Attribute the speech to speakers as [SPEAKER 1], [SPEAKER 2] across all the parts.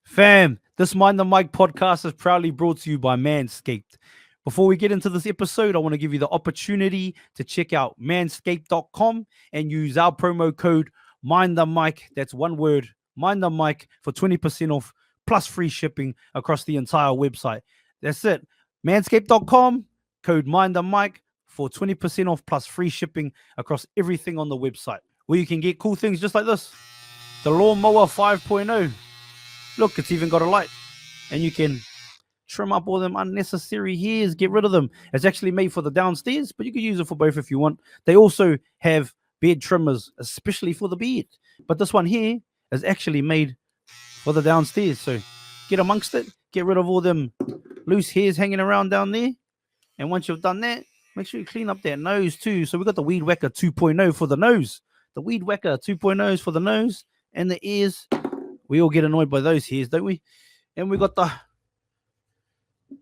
[SPEAKER 1] Fam, this Mind the Mic podcast is proudly brought to you by Manscaped. Before we get into this episode, I want to give you the opportunity to check out manscaped.com and use our promo code Mind the Mic. That's one word, Mind the Mic, for 20% off plus free shipping across the entire website. That's it. Manscaped.com, code Mind the Mic for 20% off plus free shipping across everything on the website, where you can get cool things just like this. The Lawnmower 5.0. Look, it's even got a light, and you can trim up all them unnecessary hairs, get rid of them. It's actually made for the downstairs, but you can use it for both if you want. They also have beard trimmers, especially for the beard. But this one here is actually made for the downstairs. So get amongst it, get rid of all them loose hairs hanging around down there. And once you've done that, make sure you clean up that nose too. So we got the Weed Whacker 2.0 for the nose. The Weed Whacker 2.0 is for the nose and the ears. We all get annoyed by those hairs, don't we? And we got the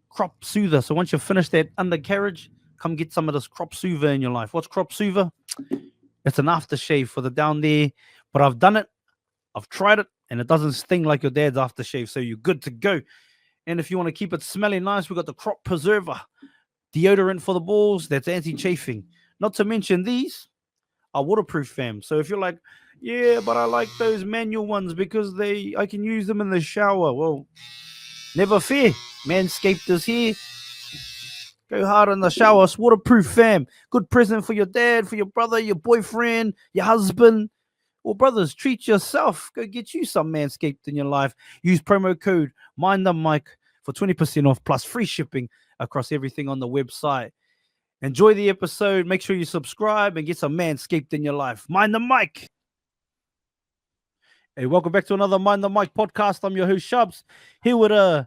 [SPEAKER 1] crop soother. So once you finish that undercarriage, come get some of this crop soother in your life. What's crop soother? It's an aftershave for the down there. But I've done it. I've tried it. And it doesn't sting like your dad's aftershave. So you're good to go. And if you want to keep it smelling nice, we got the crop preserver. Deodorant for the balls. That's anti-chafing. Not to mention these are waterproof, fam. So if you're like, yeah, but I like those manual ones because I can use them in the shower. Well, never fear. Manscaped is here. Go hard in the shower. It's waterproof, fam. Good present for your dad, for your brother, your boyfriend, your husband. Well, brothers, treat yourself. Go get you some Manscaped in your life. Use promo code Mind the Mic for 20% off plus free shipping across everything on the website. Enjoy the episode. Make sure you subscribe and get some Manscaped in your life. Mind the Mic. Hey, welcome back to another Mind the Mic podcast. I'm your host, Shubz, here with a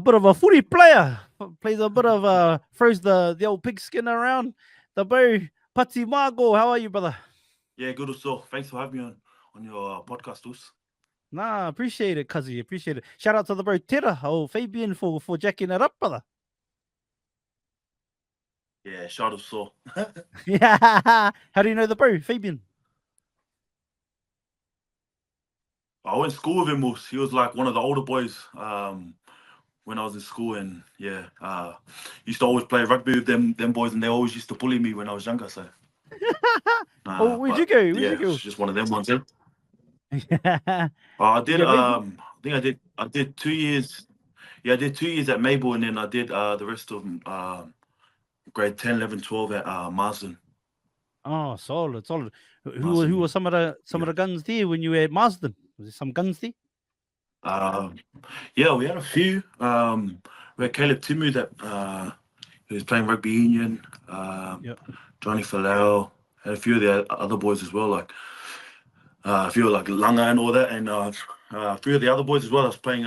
[SPEAKER 1] bit of a footy player. Plays a bit of, throws the old pigskin around. The bro, Pati Mago. How are you, brother?
[SPEAKER 2] Yeah, good also. Thanks for having me on your podcast, Us.
[SPEAKER 1] Nah, appreciate it, cuzzy. Appreciate it. Shout out to the bro, Tera, Fabian, for jacking that up, brother.
[SPEAKER 2] Yeah, shout out so.
[SPEAKER 1] Yeah. How do you know the bro, Fabian?
[SPEAKER 2] I went to school with him, Us. He was like one of the older boys when I was in school, and yeah, used to always play rugby with them boys, and they always used to bully me when I was younger. So,
[SPEAKER 1] where'd you go? Where'd you go?
[SPEAKER 2] It's just one of them ones. Yeah.
[SPEAKER 1] Yeah.
[SPEAKER 2] I did. I think I did 2 years. Yeah, I did 2 years at Mabel, and then I did the rest of grade 10, 11, 12 at Marsden.
[SPEAKER 1] Oh, solid. Who were some of the guns there when you were at Marsden? Was there some guns there?
[SPEAKER 2] Yeah, we had a few. We had Caleb Timu that he was playing rugby union. Johnny Falau, had a few of the other boys as well, like a few like Lunga and all that, and a few of the other boys as well. I was playing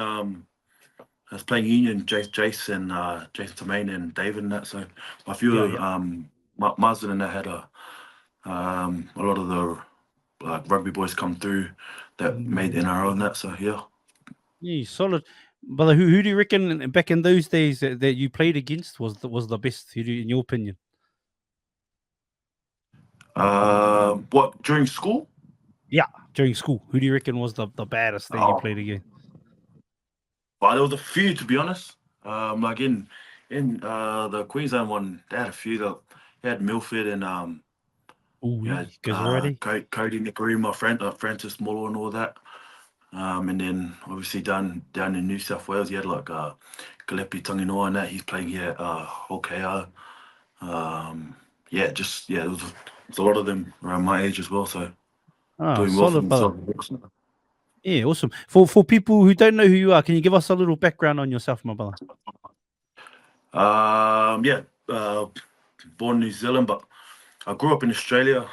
[SPEAKER 2] union, Jace and Jason Tremaine and David and that. So a few Marsden and that had a lot of the rugby boys come through that made NRL and that. So yeah.
[SPEAKER 1] Yeah, solid. But who do you reckon back in those days that you played against was the best? Who in your opinion?
[SPEAKER 2] What, during school?
[SPEAKER 1] Yeah, during school. Who do you reckon was the baddest that you played against?
[SPEAKER 2] Well, there was a few, to be honest. Like in the Queensland one, they had a few. They had Milford and Cody Nicarima, Francis Muller and all that. And then obviously down in New South Wales, you had like Galepi Tanginoa and that. He's playing here at Hokea. There was a lot of them around my age as well. So doing well for themselves.
[SPEAKER 1] Yeah, awesome. For people who don't know who you are, can you give us a little background on yourself, my brother?
[SPEAKER 2] Born in New Zealand, but I grew up in Australia.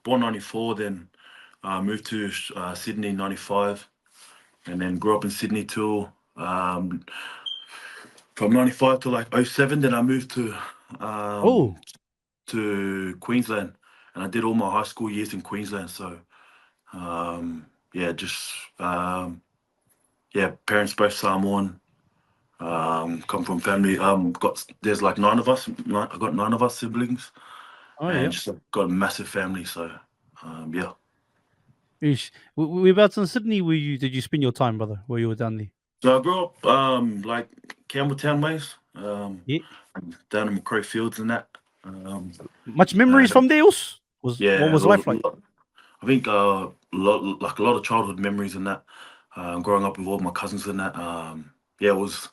[SPEAKER 2] Born 94, then moved to Sydney 95, and then grew up in Sydney till from 95 to like 07. Then I moved to Queensland, and I did all my high school years in Queensland. So parents both Samoan. Come from family. There's like 9 of us. I got 9 of us siblings. Just got a massive family. So yeah.
[SPEAKER 1] Whereabouts in Sydney did you spend your time, brother? Where you were down there?
[SPEAKER 2] So I grew up like Campbelltown ways,
[SPEAKER 1] Yeah.
[SPEAKER 2] down in Macquarie Fields and that.
[SPEAKER 1] Much memories from there? What
[SPEAKER 2] Yeah,
[SPEAKER 1] was life like?
[SPEAKER 2] I think like a lot of childhood memories and that. Growing up with all my cousins and that. Yeah, it was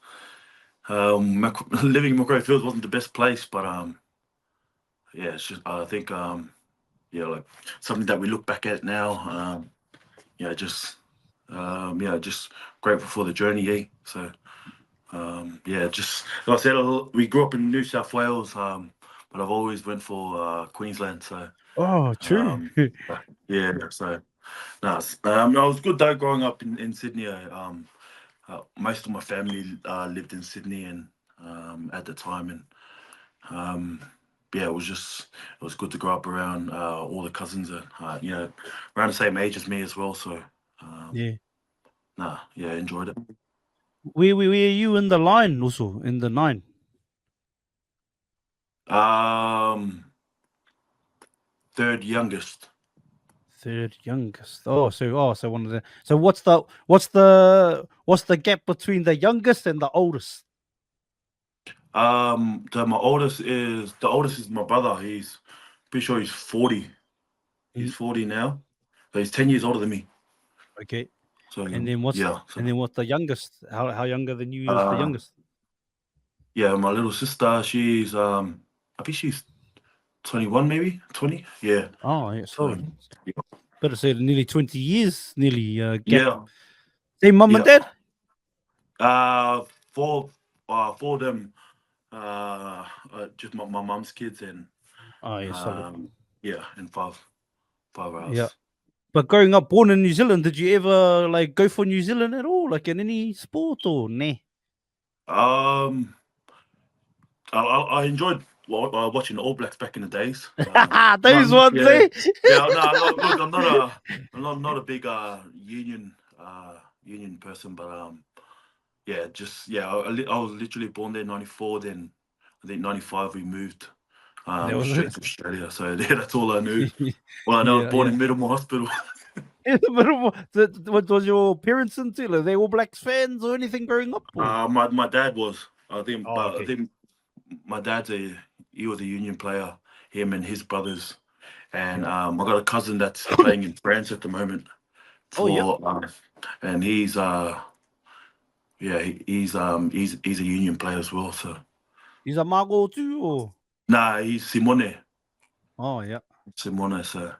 [SPEAKER 2] living in Macquarie Fields wasn't the best place, but yeah, it's just I think yeah, like something that we look back at now. Yeah, just grateful for the journey. Eh? So yeah, just like I said, we grew up in New South Wales, but I've always went for Queensland. So
[SPEAKER 1] Oh, true.
[SPEAKER 2] um, yeah, so nice. No, it was good though growing up in Sydney. Most of my family lived in Sydney, and at the time, and um, yeah, it was good to grow up around all the cousins, and around the same age as me as well. So
[SPEAKER 1] Yeah.
[SPEAKER 2] yeah, enjoyed it.
[SPEAKER 1] Where are you in the line also, in the 9?
[SPEAKER 2] Um, third youngest.
[SPEAKER 1] Third youngest. So one of the. So what's the gap between the youngest and the oldest?
[SPEAKER 2] The oldest is my brother. He's pretty sure he's 40. He's 40 now. So he's 10 years older than me.
[SPEAKER 1] Okay.
[SPEAKER 2] So
[SPEAKER 1] And then
[SPEAKER 2] yeah. So,
[SPEAKER 1] what's the youngest? How younger than you is the
[SPEAKER 2] uh,
[SPEAKER 1] youngest?
[SPEAKER 2] yeah, my little sister, she's I think she's 21 maybe, 20. Yeah.
[SPEAKER 1] Oh, yeah,
[SPEAKER 2] So
[SPEAKER 1] solid. Better say nearly 20 years, nearly gap.
[SPEAKER 2] yeah.
[SPEAKER 1] Same mum and
[SPEAKER 2] Yeah.
[SPEAKER 1] dad?
[SPEAKER 2] Uh four four of them just my mum's kids and
[SPEAKER 1] Oh, yeah, solid.
[SPEAKER 2] yeah, and five
[SPEAKER 1] Yeah.
[SPEAKER 2] hours.
[SPEAKER 1] But growing up, born in New Zealand, did you ever like go for New Zealand at all, like in any sport or nah?
[SPEAKER 2] Um I enjoyed watching the All Blacks back in the days.
[SPEAKER 1] Those ones,
[SPEAKER 2] Yeah,
[SPEAKER 1] eh?
[SPEAKER 2] yeah. No, look, I'm not a big union person, but yeah, just yeah. I was literally born there in '94. Then I think '95 we moved
[SPEAKER 1] That was
[SPEAKER 2] straight
[SPEAKER 1] it.
[SPEAKER 2] to Australia. So yeah, that's all I knew. Well, I know I was
[SPEAKER 1] Yeah,
[SPEAKER 2] born
[SPEAKER 1] yeah.
[SPEAKER 2] in Middlemore Hospital.
[SPEAKER 1] What was your parents into? Are they All Blacks fans or anything growing up? Or?
[SPEAKER 2] My dad was.
[SPEAKER 1] Oh,
[SPEAKER 2] I
[SPEAKER 1] okay.
[SPEAKER 2] think my dad's he was a union player. Him and his brothers. And
[SPEAKER 1] Yeah.
[SPEAKER 2] I got a cousin that's playing in France at the moment
[SPEAKER 1] Oh, yeah.
[SPEAKER 2] and he's yeah he's a union player as well. So
[SPEAKER 1] He's a Mago too, or?
[SPEAKER 2] he's Simone.
[SPEAKER 1] Oh, yeah.
[SPEAKER 2] Simone. So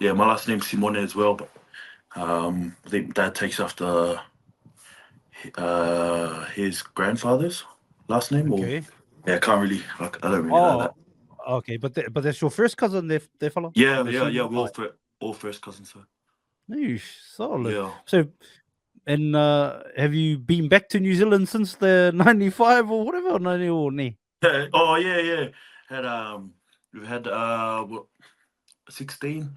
[SPEAKER 2] yeah, my last name's Simone as well, but I think dad takes after his grandfather's last name, or
[SPEAKER 1] Okay.
[SPEAKER 2] yeah, I don't really know
[SPEAKER 1] Oh,
[SPEAKER 2] that.
[SPEAKER 1] okay. But that's your first cousin, they follow?
[SPEAKER 2] Yeah,
[SPEAKER 1] They
[SPEAKER 2] yeah,
[SPEAKER 1] see
[SPEAKER 2] yeah.
[SPEAKER 1] you?
[SPEAKER 2] We're
[SPEAKER 1] Oh,
[SPEAKER 2] all first cousins. So
[SPEAKER 1] solid.
[SPEAKER 2] yeah.
[SPEAKER 1] So, and have you been back to New Zealand since the 95 or whatever? 90 or nah?
[SPEAKER 2] Oh yeah, yeah. Had we've had what 16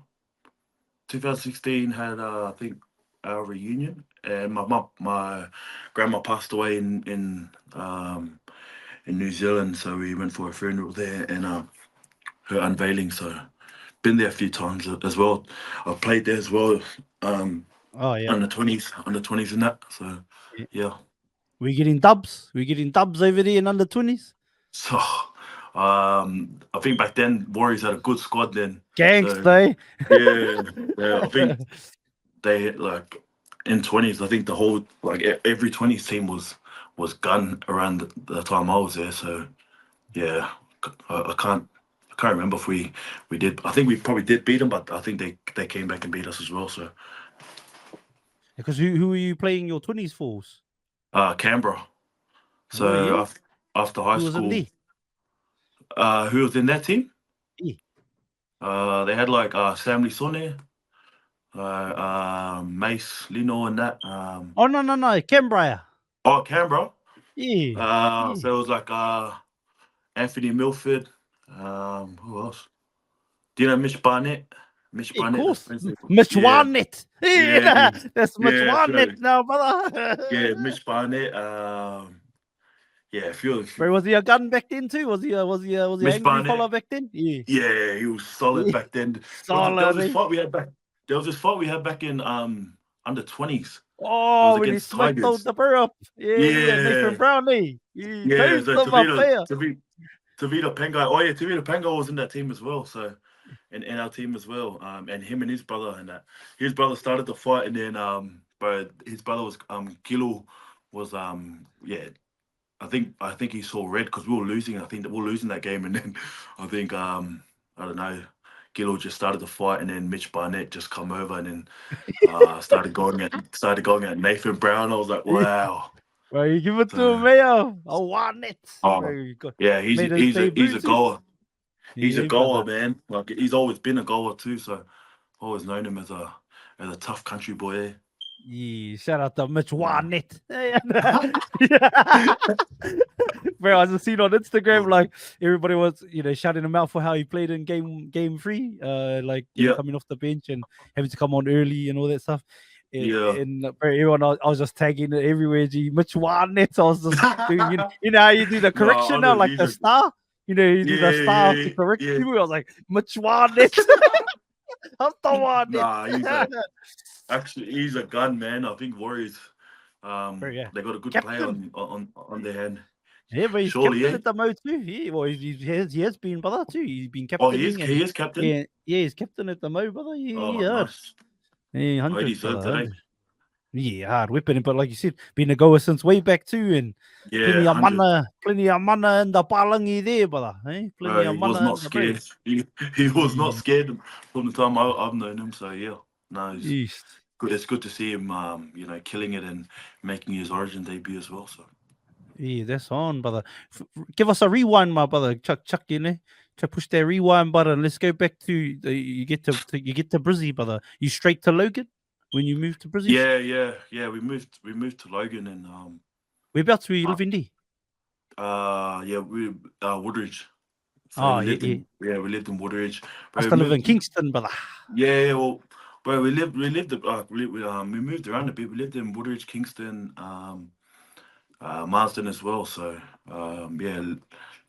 [SPEAKER 2] 2016 had I think our reunion, and my grandma passed away in New Zealand, so we went for a funeral there and her unveiling. So been there a few times as well. I played there as well,
[SPEAKER 1] Oh, yeah.
[SPEAKER 2] under 20s and that. So
[SPEAKER 1] Yeah.
[SPEAKER 2] yeah.
[SPEAKER 1] We getting dubs? We getting dubs over there in under 20s?
[SPEAKER 2] So I think back then Warriors had a good squad then. So
[SPEAKER 1] Gangsta.
[SPEAKER 2] yeah, yeah. I think they like in 20s. I think the whole like every 20s team was gun around the time I was there. So yeah, I can't remember if we did. I think we probably did beat them, but I think they came back and beat us as well. So
[SPEAKER 1] Because who are you playing your 20s for?
[SPEAKER 2] Canberra.
[SPEAKER 1] Oh,
[SPEAKER 2] So
[SPEAKER 1] yeah.
[SPEAKER 2] after high
[SPEAKER 1] Who was in
[SPEAKER 2] school,
[SPEAKER 1] there?
[SPEAKER 2] who was in that team?
[SPEAKER 1] Yeah.
[SPEAKER 2] They had like Sam Lisone, Mace Lino, and that.
[SPEAKER 1] Oh, no. Canberra.
[SPEAKER 2] Canberra.
[SPEAKER 1] Yeah. Yeah.
[SPEAKER 2] So it was like Anthony Milford. Who else? Do you know Mitch Barnett? Mitch
[SPEAKER 1] Of
[SPEAKER 2] Barnett, that's
[SPEAKER 1] course.
[SPEAKER 2] Wednesday.
[SPEAKER 1] Mitch
[SPEAKER 2] Yeah,
[SPEAKER 1] Warnett.
[SPEAKER 2] yeah,
[SPEAKER 1] Yeah. That's Mitch
[SPEAKER 2] yeah. So
[SPEAKER 1] Warnett now, brother.
[SPEAKER 2] yeah, Mitch Barnett. Yeah, a few.
[SPEAKER 1] Bro, was he a gun back then too? Was he an
[SPEAKER 2] Mitch
[SPEAKER 1] angry
[SPEAKER 2] Barnett.
[SPEAKER 1] fella back then? Yeah.
[SPEAKER 2] Yeah, he was solid
[SPEAKER 1] Yeah.
[SPEAKER 2] back then. There was
[SPEAKER 1] Solid.
[SPEAKER 2] this
[SPEAKER 1] Eh?
[SPEAKER 2] fight we had back. there was this fight we had back in under 20s. It was
[SPEAKER 1] Oh, when he
[SPEAKER 2] against
[SPEAKER 1] smacked out
[SPEAKER 2] Tigers.
[SPEAKER 1] the burr up. Yeah, Nathan
[SPEAKER 2] Yeah,
[SPEAKER 1] Brownlee. He
[SPEAKER 2] yeah.
[SPEAKER 1] toasted
[SPEAKER 2] So
[SPEAKER 1] my player.
[SPEAKER 2] Tavita Pangai. Oh yeah, Tavita Pangai was in that team as well. So in our team as well. And him and his brother and that. His brother started the fight, and then but his brother was Gilo was yeah. I think he saw red because we were losing. I think that we were losing that game, and then I think I don't know. Gilo just started the fight, and then Mitch Barnett just come over, and then started going at Nathan Brown. I was like, wow.
[SPEAKER 1] Bro, you give it to
[SPEAKER 2] So,
[SPEAKER 1] him, Mayo. I want it.
[SPEAKER 2] oh
[SPEAKER 1] Bro, he
[SPEAKER 2] yeah,
[SPEAKER 1] made his
[SPEAKER 2] he's
[SPEAKER 1] debut
[SPEAKER 2] a
[SPEAKER 1] too.
[SPEAKER 2] goer. He's a
[SPEAKER 1] Yeah,
[SPEAKER 2] goer,
[SPEAKER 1] brother.
[SPEAKER 2] man. Like he's always been a goer too. So always known him as a tough country boy.
[SPEAKER 1] Yeah, shout out to Mitch
[SPEAKER 2] Yeah.
[SPEAKER 1] Warnett. Bro, I just seen on Instagram like everybody was, shouting him out for how he played in game 3, like
[SPEAKER 2] Yeah,
[SPEAKER 1] coming off the bench and having to come on early and all that stuff.
[SPEAKER 2] yeah.
[SPEAKER 1] And bro, everyone, I was just tagging it everywhere. G, Mitch Warnett. I was just doing, you know how you do the
[SPEAKER 2] No,
[SPEAKER 1] correction now, like
[SPEAKER 2] he's
[SPEAKER 1] the star. You do the star to correct
[SPEAKER 2] yeah.
[SPEAKER 1] people. I was like, Mitch Warnett. I'm the Warnett.
[SPEAKER 2] Nah, actually he's a gun, man. I think Warriors,
[SPEAKER 1] Bro, yeah.
[SPEAKER 2] they got a good player
[SPEAKER 1] Captain.
[SPEAKER 2] on their hand.
[SPEAKER 1] Yeah, but he's
[SPEAKER 2] Surely,
[SPEAKER 1] captain
[SPEAKER 2] yeah.
[SPEAKER 1] at the mo too. Yeah, well, he has been, brother, too. He's been
[SPEAKER 2] Oh,
[SPEAKER 1] captaining and
[SPEAKER 2] he is captain.
[SPEAKER 1] yeah, he's captain at the mo, brother.
[SPEAKER 2] Oh,
[SPEAKER 1] Yeah, hard.
[SPEAKER 2] nice.
[SPEAKER 1] Yeah,
[SPEAKER 2] Oh, he
[SPEAKER 1] 100,
[SPEAKER 2] deserved
[SPEAKER 1] brother.
[SPEAKER 2] it, eh?
[SPEAKER 1] 100. Yeah, hard whipping. But like you said, been a goer since way back too, and
[SPEAKER 2] Yeah, 100.
[SPEAKER 1] plenty of mana in the palangi there, brother. Plenty of
[SPEAKER 2] He was
[SPEAKER 1] mana
[SPEAKER 2] not
[SPEAKER 1] in the brain.
[SPEAKER 2] scared. He was not
[SPEAKER 1] Yeah.
[SPEAKER 2] scared from the time I've known him. So yeah, no, he's
[SPEAKER 1] East.
[SPEAKER 2] good. It's good to see him, killing it and making his Origin debut as well. So
[SPEAKER 1] Yeah, that's on, brother. Give us a rewind, my brother. Chuck, to push that rewind button. Let's go back to you get to Brizzy, brother. You straight to Logan when you moved to Brizzy?
[SPEAKER 2] yeah. We moved to Logan and
[SPEAKER 1] Whereabouts we live in D?
[SPEAKER 2] we Woodridge. So
[SPEAKER 1] Oh,
[SPEAKER 2] we lived in Woodridge.
[SPEAKER 1] I still live in Kingston, brother.
[SPEAKER 2] Yeah, well, bro, we moved around a bit. We lived in Woodridge, Kingston, Marsden as well. So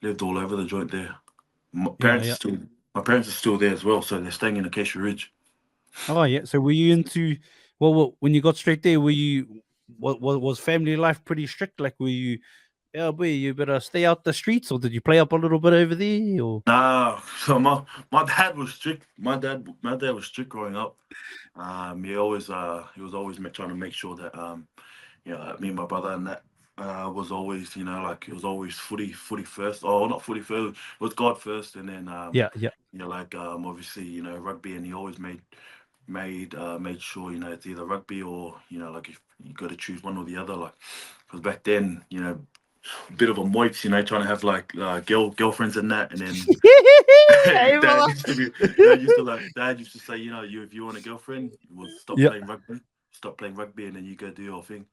[SPEAKER 2] lived all over the joint there. My parents are still there as well, so they're staying in Acacia Ridge.
[SPEAKER 1] Oh yeah. So were you into when you got straight there? Were you was family life pretty strict? Like were you? Yeah, boy, you better stay out the streets, or did you play up a little bit over there? Or
[SPEAKER 2] Nah, so my dad was strict. My dad was strict growing up. He was always trying to make sure that me and my brother and that was always it was always footy first. Oh, not footy first. It was God first, and then
[SPEAKER 1] yeah.
[SPEAKER 2] obviously rugby, and he always made sure it's either rugby or like if you got to choose one or the other, like because back then a bit of a moits, trying to have like girlfriends and that, and then dad used to say, if you want a girlfriend, we'll stop playing rugby, and then you go do your thing.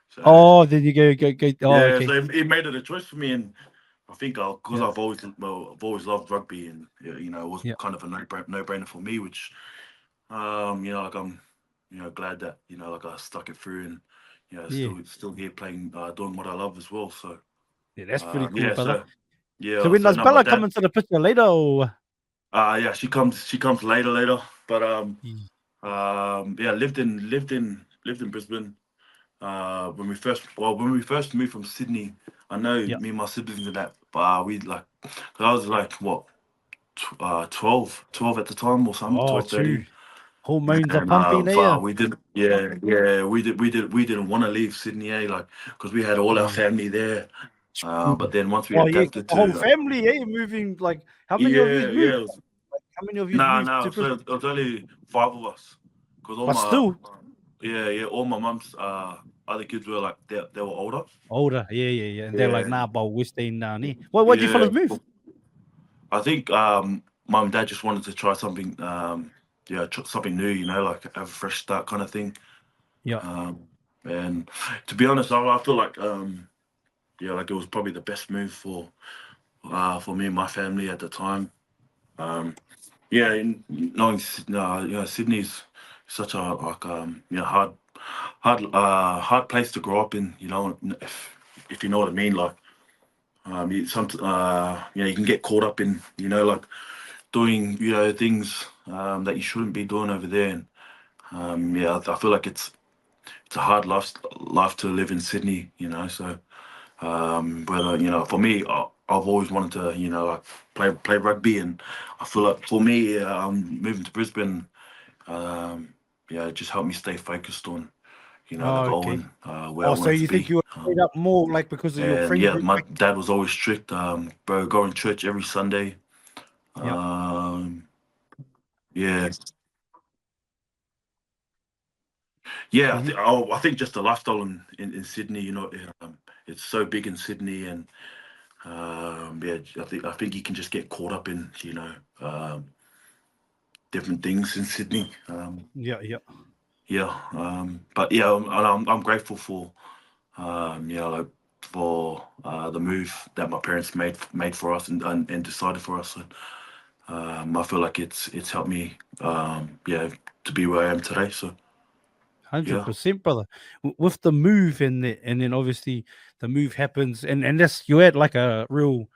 [SPEAKER 2] So,
[SPEAKER 1] then you go. Oh,
[SPEAKER 2] yeah,
[SPEAKER 1] okay.
[SPEAKER 2] so it made it a choice for me, and I think because I've always loved rugby, and it was kind of a no-brainer for me, which I'm glad that I stuck it through, and still here playing, doing what I love as well. So
[SPEAKER 1] yeah, that's pretty cool, brother.
[SPEAKER 2] So
[SPEAKER 1] when does Bella come into the picture later? Or?
[SPEAKER 2] She comes later, but lived in Brisbane. When we first moved from Sydney, I know me and my siblings and that, cause I was like what 12 at the time or something, 12, 13.
[SPEAKER 1] Hormones are pumping there.
[SPEAKER 2] We didn't want to leave Sydney, like because we had all our family there. But then once we adapted
[SPEAKER 1] the whole family, moving like how many of you moved? How many of you moved to
[SPEAKER 2] so it was only 5 of us. Because all my mum's other kids were like they were older.
[SPEAKER 1] And they're like, nah, but we're staying down here. Why'd you fellas move?
[SPEAKER 2] I think mum and dad just wanted to try something something new, like have a fresh start kind of thing. And to be honest, I feel like like it was probably the best move for me and my family at the time. Knowing Sydney's such a hard place to grow up in. If you know what I mean, like you can get caught up in like doing things that you shouldn't be doing over there. And I feel like it's a hard life to live in Sydney, you know. So whether for me, I've always wanted to like play rugby, and I feel like for me, moving to Brisbane, it just helped me stay focused on the
[SPEAKER 1] Oh,
[SPEAKER 2] goal
[SPEAKER 1] okay.
[SPEAKER 2] and where I
[SPEAKER 1] Oh, so
[SPEAKER 2] wanted to
[SPEAKER 1] you think
[SPEAKER 2] be.
[SPEAKER 1] you were made up more like because of your
[SPEAKER 2] And
[SPEAKER 1] friend
[SPEAKER 2] yeah,
[SPEAKER 1] group?
[SPEAKER 2] my dad was always strict. Bro, going to church every Sunday.
[SPEAKER 1] Yep.
[SPEAKER 2] Um, yeah, yeah.
[SPEAKER 1] Hmm.
[SPEAKER 2] I think just the lifestyle in Sydney, it's so big in Sydney, and I think you can just get caught up in different things in Sydney.
[SPEAKER 1] Yeah, yeah.
[SPEAKER 2] But yeah, I'm grateful for like for the move that my parents made for us and decided for us. And, I feel like it's helped me to be where I am today. So yeah,
[SPEAKER 1] 100%, brother. With the move and then obviously the move happens and that's you're at like a real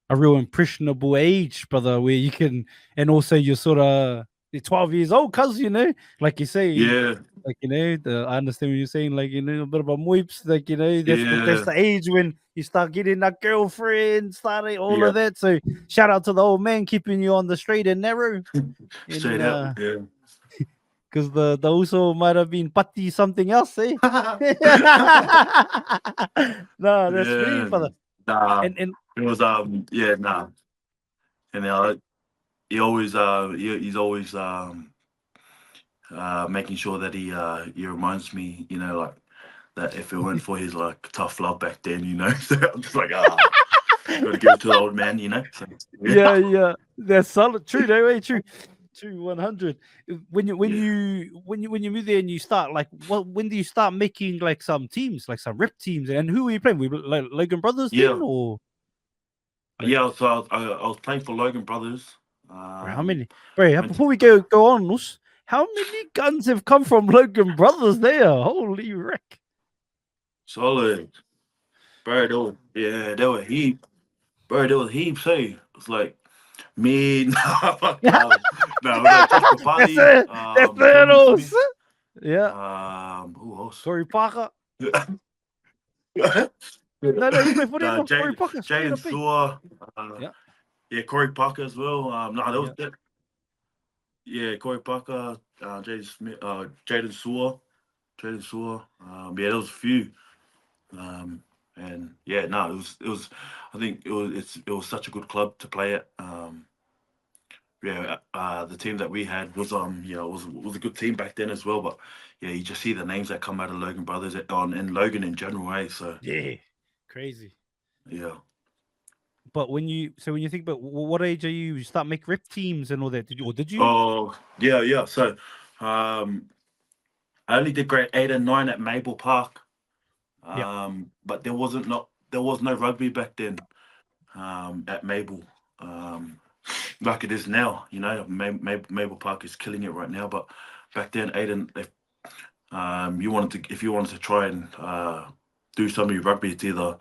[SPEAKER 1] impressionable age, brother, where you can and also you're sort of you're 12 years old, cuz like you say,
[SPEAKER 2] yeah,
[SPEAKER 1] like I understand what you're saying, like a bit of a moips, like that's
[SPEAKER 2] yeah,
[SPEAKER 1] the age when you start getting a girlfriend, starting all
[SPEAKER 2] yeah.
[SPEAKER 1] of that. So shout out to the old man keeping you on the straight and narrow. And
[SPEAKER 2] Straight up, yeah.
[SPEAKER 1] because the also might have been Pati something else, eh? No, that's sweet,
[SPEAKER 2] Yeah,
[SPEAKER 1] brother.
[SPEAKER 2] nah.
[SPEAKER 1] And
[SPEAKER 2] It was yeah, nah. And he's always making sure that he reminds me, like that if it weren't for his like tough love back then, so I'm just like gotta give it to the old man, So yeah,
[SPEAKER 1] yeah, that's solid. True, though, eh? True, 100.
[SPEAKER 2] yeah,
[SPEAKER 1] When you move there and you start like, when do you start making like some teams, like some rep teams? And who were you playing? We like Logan Brothers then,
[SPEAKER 2] yeah,
[SPEAKER 1] or like
[SPEAKER 2] yeah. So I was playing for Logan Brothers.
[SPEAKER 1] bro, how
[SPEAKER 2] Um,
[SPEAKER 1] many? Bro,
[SPEAKER 2] went to
[SPEAKER 1] before we go on, Nus, how many guns have come from Logan Brothers there? Holy wreck!
[SPEAKER 2] solid, bro. There were heaps, bro. There was heaps. Hey, it's like me, no, we got Josh
[SPEAKER 1] That's
[SPEAKER 2] Papali,
[SPEAKER 1] it. That's it,
[SPEAKER 2] Cameron
[SPEAKER 1] Nus.
[SPEAKER 2] Smith,
[SPEAKER 1] Yeah,
[SPEAKER 2] who else?
[SPEAKER 1] Corey Parker. No, you play for them, no? Corey Parker, straight
[SPEAKER 2] Jaden
[SPEAKER 1] up, eh?
[SPEAKER 2] Sewer,
[SPEAKER 1] Yeah,
[SPEAKER 2] yeah, Corey Parker as well. No, that was
[SPEAKER 1] yeah,
[SPEAKER 2] that. Yeah, Corey Parker, Jaden Smith, Jaden Sewer. Yeah, there was a few. Um, and yeah, no, it was. I think it was such a good club to play at. The team that we had was a good team back then as well. But yeah, you just see the names that come out of Logan Brothers and Logan in general, eh? So
[SPEAKER 1] yeah. Crazy.
[SPEAKER 2] yeah,
[SPEAKER 1] But when you think about what age are you start make rep teams and all that? Did you?
[SPEAKER 2] oh yeah. So um, I only did grade 8 and 9 at Maple Park,
[SPEAKER 1] Yeah,
[SPEAKER 2] but there was no rugby back then at Maple. Um, like it is now, Maple Park is killing it right now. But back then, Aiden, if you wanted to try and do some of your rugby, it's either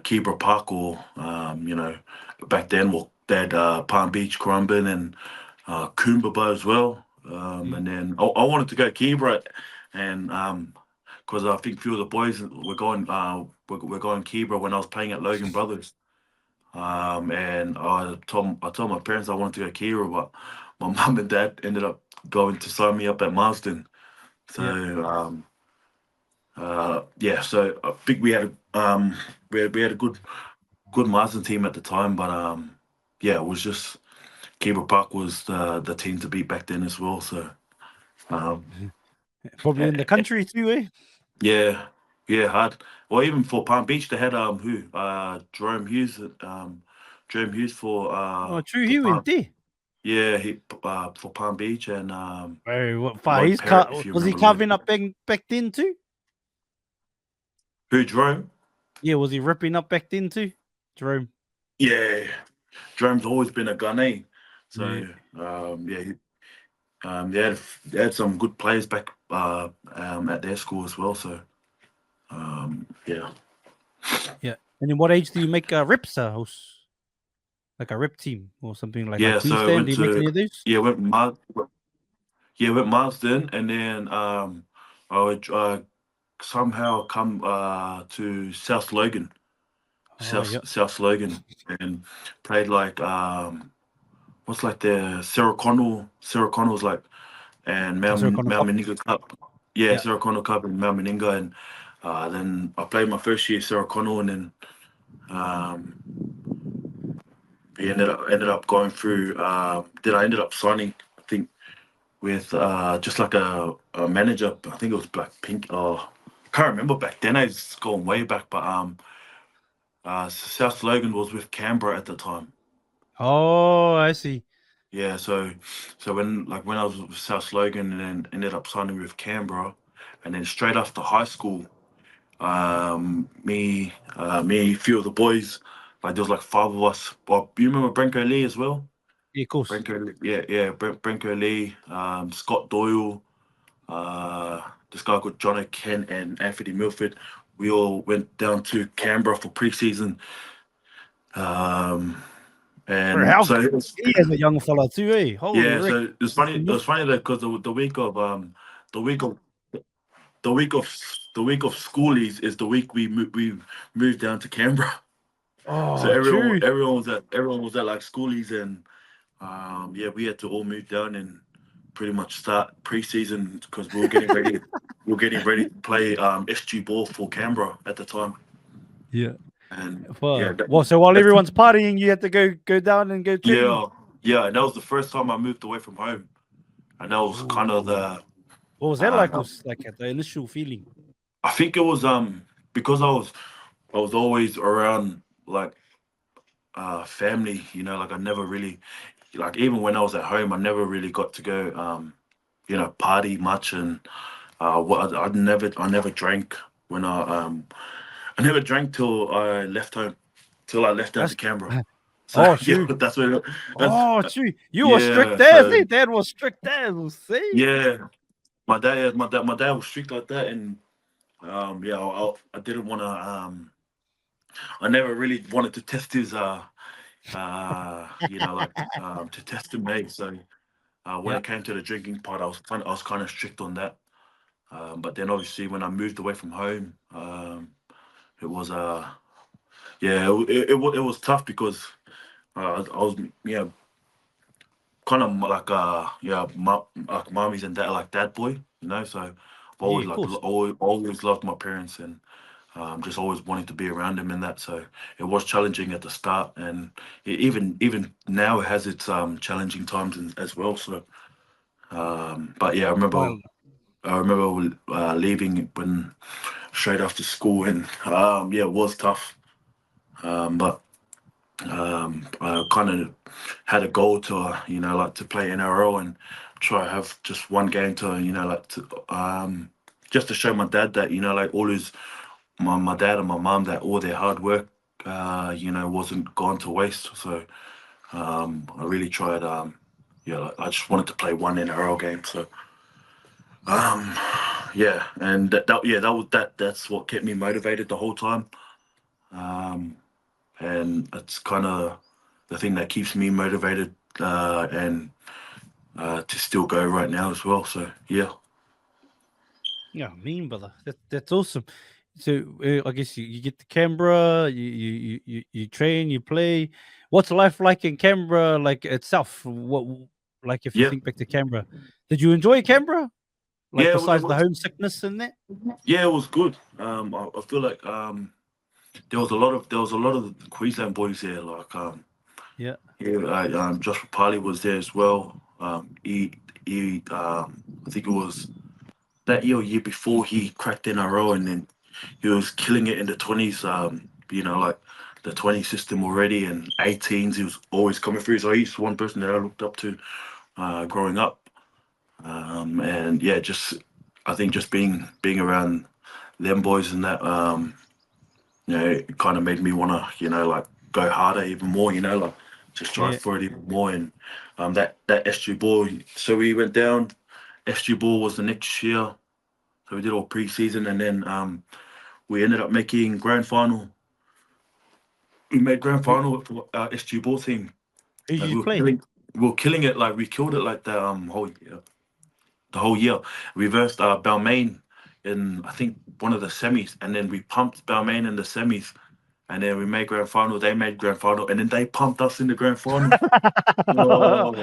[SPEAKER 2] Canberra Park or back then, well, they had Palm Beach, Currumbin, and Coombaba as well.
[SPEAKER 1] mm,
[SPEAKER 2] And then I wanted to go Canberra, and because I think a few of the boys were going Canberra when I was playing at Logan Brothers. And I told my parents I wanted to go Canberra, but my mum and dad ended up going to sign me up at Marsden. So
[SPEAKER 1] yeah.
[SPEAKER 2] so I think we had a good Marsden team at the time, but it was just Canberra Park was the team to beat back then as well. So um,
[SPEAKER 1] Probably
[SPEAKER 2] eh,
[SPEAKER 1] in the
[SPEAKER 2] eh,
[SPEAKER 1] country too, eh?
[SPEAKER 2] yeah, yeah, hard. Or even for Palm Beach, they had who Jerome Hughes
[SPEAKER 1] Oh, true.
[SPEAKER 2] for
[SPEAKER 1] He went
[SPEAKER 2] Palm.
[SPEAKER 1] there.
[SPEAKER 2] Yeah, he for Palm Beach and
[SPEAKER 1] Bro, what far?
[SPEAKER 2] Lloyd Parrott, if you
[SPEAKER 1] Was he
[SPEAKER 2] remember Lloyd
[SPEAKER 1] carving up
[SPEAKER 2] Parrott.
[SPEAKER 1] back then too?
[SPEAKER 2] Who Jerome?
[SPEAKER 1] Yeah, was he ripping up back then too? Jerome.
[SPEAKER 2] Yeah, Jerome's always been a gun, eh? So
[SPEAKER 1] Yeah,
[SPEAKER 2] they had some good players back at their school as well. So yeah,
[SPEAKER 1] yeah. And then what age do you make rips? Like a rip team or something like
[SPEAKER 2] yeah. So I
[SPEAKER 1] Queensland?
[SPEAKER 2] went
[SPEAKER 1] Do you make
[SPEAKER 2] to
[SPEAKER 1] any of those?
[SPEAKER 2] yeah went Mar- Yeah, went Marsden, and then I would somehow come to South Logan,
[SPEAKER 1] Oh, yeah.
[SPEAKER 2] South Logan, and played like what's like the Sarah Connell's like, and
[SPEAKER 1] Oh, sorry,
[SPEAKER 2] Mount Meninga Cup. Yeah,
[SPEAKER 1] Yeah.
[SPEAKER 2] Sarah Connell Cup and Mount Meninga, and then I played my first year Sarah Connell, and then um, we ended up going through. Then I ended up signing, I think, with just like a manager. I think it was Black Pink. Oh, can't remember back then. It's going way back, but South Logan was with Canberra at the time.
[SPEAKER 1] Oh, I see.
[SPEAKER 2] Yeah, so when I was with South Logan and then ended up signing with Canberra, and then straight after high school, me, a few of the boys, like there was like five of us. Well, you remember Branko Lee as well?
[SPEAKER 1] Yeah, of course.
[SPEAKER 2] Branko Lee, Scott Doyle, this guy called John O'Ken and Anthony Milford. We all went down to Canberra for pre-season. Um,
[SPEAKER 1] Bro,
[SPEAKER 2] and
[SPEAKER 1] how
[SPEAKER 2] so it was,
[SPEAKER 1] he is a young fella too, eh? Holy
[SPEAKER 2] yeah,
[SPEAKER 1] Rick.
[SPEAKER 2] so it's funny. It was funny though because the week of the week of the week of schoolies is the week we moved down to Canberra. So
[SPEAKER 1] Oh, true.
[SPEAKER 2] everyone was at like schoolies, and yeah, we had to all move down and pretty much start pre-season because we were getting ready. We were getting ready to play SG ball for Canberra at the time,
[SPEAKER 1] Yeah.
[SPEAKER 2] and yeah,
[SPEAKER 1] Well, so while
[SPEAKER 2] that's,
[SPEAKER 1] everyone's partying, you had to go down and go train.
[SPEAKER 2] yeah, yeah. And that was the first time I moved away from home, and that was kind of
[SPEAKER 1] Ooh.
[SPEAKER 2] the.
[SPEAKER 1] What was that like?
[SPEAKER 2] Uh,
[SPEAKER 1] Was like the initial feeling?
[SPEAKER 2] I think it was because I was always around like family, like I never really like even when I was at home I never really got to go party much, and what I never drank when I never drank till I left home, till I left down
[SPEAKER 1] That's
[SPEAKER 2] to Canberra. So
[SPEAKER 1] oh,
[SPEAKER 2] yeah,
[SPEAKER 1] true.
[SPEAKER 2] that's
[SPEAKER 1] Oh, true. You were strict
[SPEAKER 2] yeah.
[SPEAKER 1] there.
[SPEAKER 2] So
[SPEAKER 1] See, dad was strict there. We'll see.
[SPEAKER 2] yeah, my dad was strict like that, and yeah, I didn't want to I never really wanted to test his to test him, mate. So when
[SPEAKER 1] Yeah.
[SPEAKER 2] it came to the drinking part, I was kind of strict on that. But then obviously when I moved away from home, it was yeah, it was tough because I was kind of like like mommies and dad like dad boy, So I've
[SPEAKER 1] Yeah,
[SPEAKER 2] always
[SPEAKER 1] of
[SPEAKER 2] like
[SPEAKER 1] course.
[SPEAKER 2] always loved my parents, and just always wanting to be around them and that. So it was challenging at the start, and even now it has its challenging times as well. So, but yeah,
[SPEAKER 1] Well,
[SPEAKER 2] I remember leaving when straight after school, and yeah, it was tough. But I kind of had a goal to like to play NRL and try have just one game to like to just to show my dad that like all his my dad and my mum that all their hard work wasn't gone to waste. So I really tried like, I just wanted to play one NRL game. So um yeah, and that was that's what kept me motivated the whole time. Um and it's kind of the thing that keeps me motivated and to still go right now as well. So yeah,
[SPEAKER 1] yeah, mean brother. That's awesome. So I guess you get to Canberra, you train, you play. What's life like in Canberra, like itself? What like if you
[SPEAKER 2] yeah,
[SPEAKER 1] think back to Canberra, did you enjoy Canberra? Like
[SPEAKER 2] yeah.
[SPEAKER 1] besides the homesickness in that?
[SPEAKER 2] Yeah, it was good. I feel like there was a lot of Queensland boys there. Like
[SPEAKER 1] Yeah.
[SPEAKER 2] yeah, Joshua Parley was there as well. He I think it was that year or year before he cracked NRL, and then he was killing it in the 20s. Like the 20 system already, and 18s. He was always coming through. So he's one person that I looked up to growing up. And yeah, just I think just being around them boys and that, it kind of made me want to, like go harder even more, like just strive
[SPEAKER 1] Yeah.
[SPEAKER 2] for it even more. And that SG ball. So we went down. SG ball was the next year. So we did all pre-season, and then we ended up making grand final. We made grand
[SPEAKER 1] Who,
[SPEAKER 2] final for our SG ball team.
[SPEAKER 1] who did
[SPEAKER 2] Like
[SPEAKER 1] you play?
[SPEAKER 2] we were killing it. Like we killed it like the whole year. the whole year. We versed Balmain in I think one of the semis, and then we pumped Balmain in the semis, and then we made grand final. They made grand final, and then they pumped us in the grand final. Oh,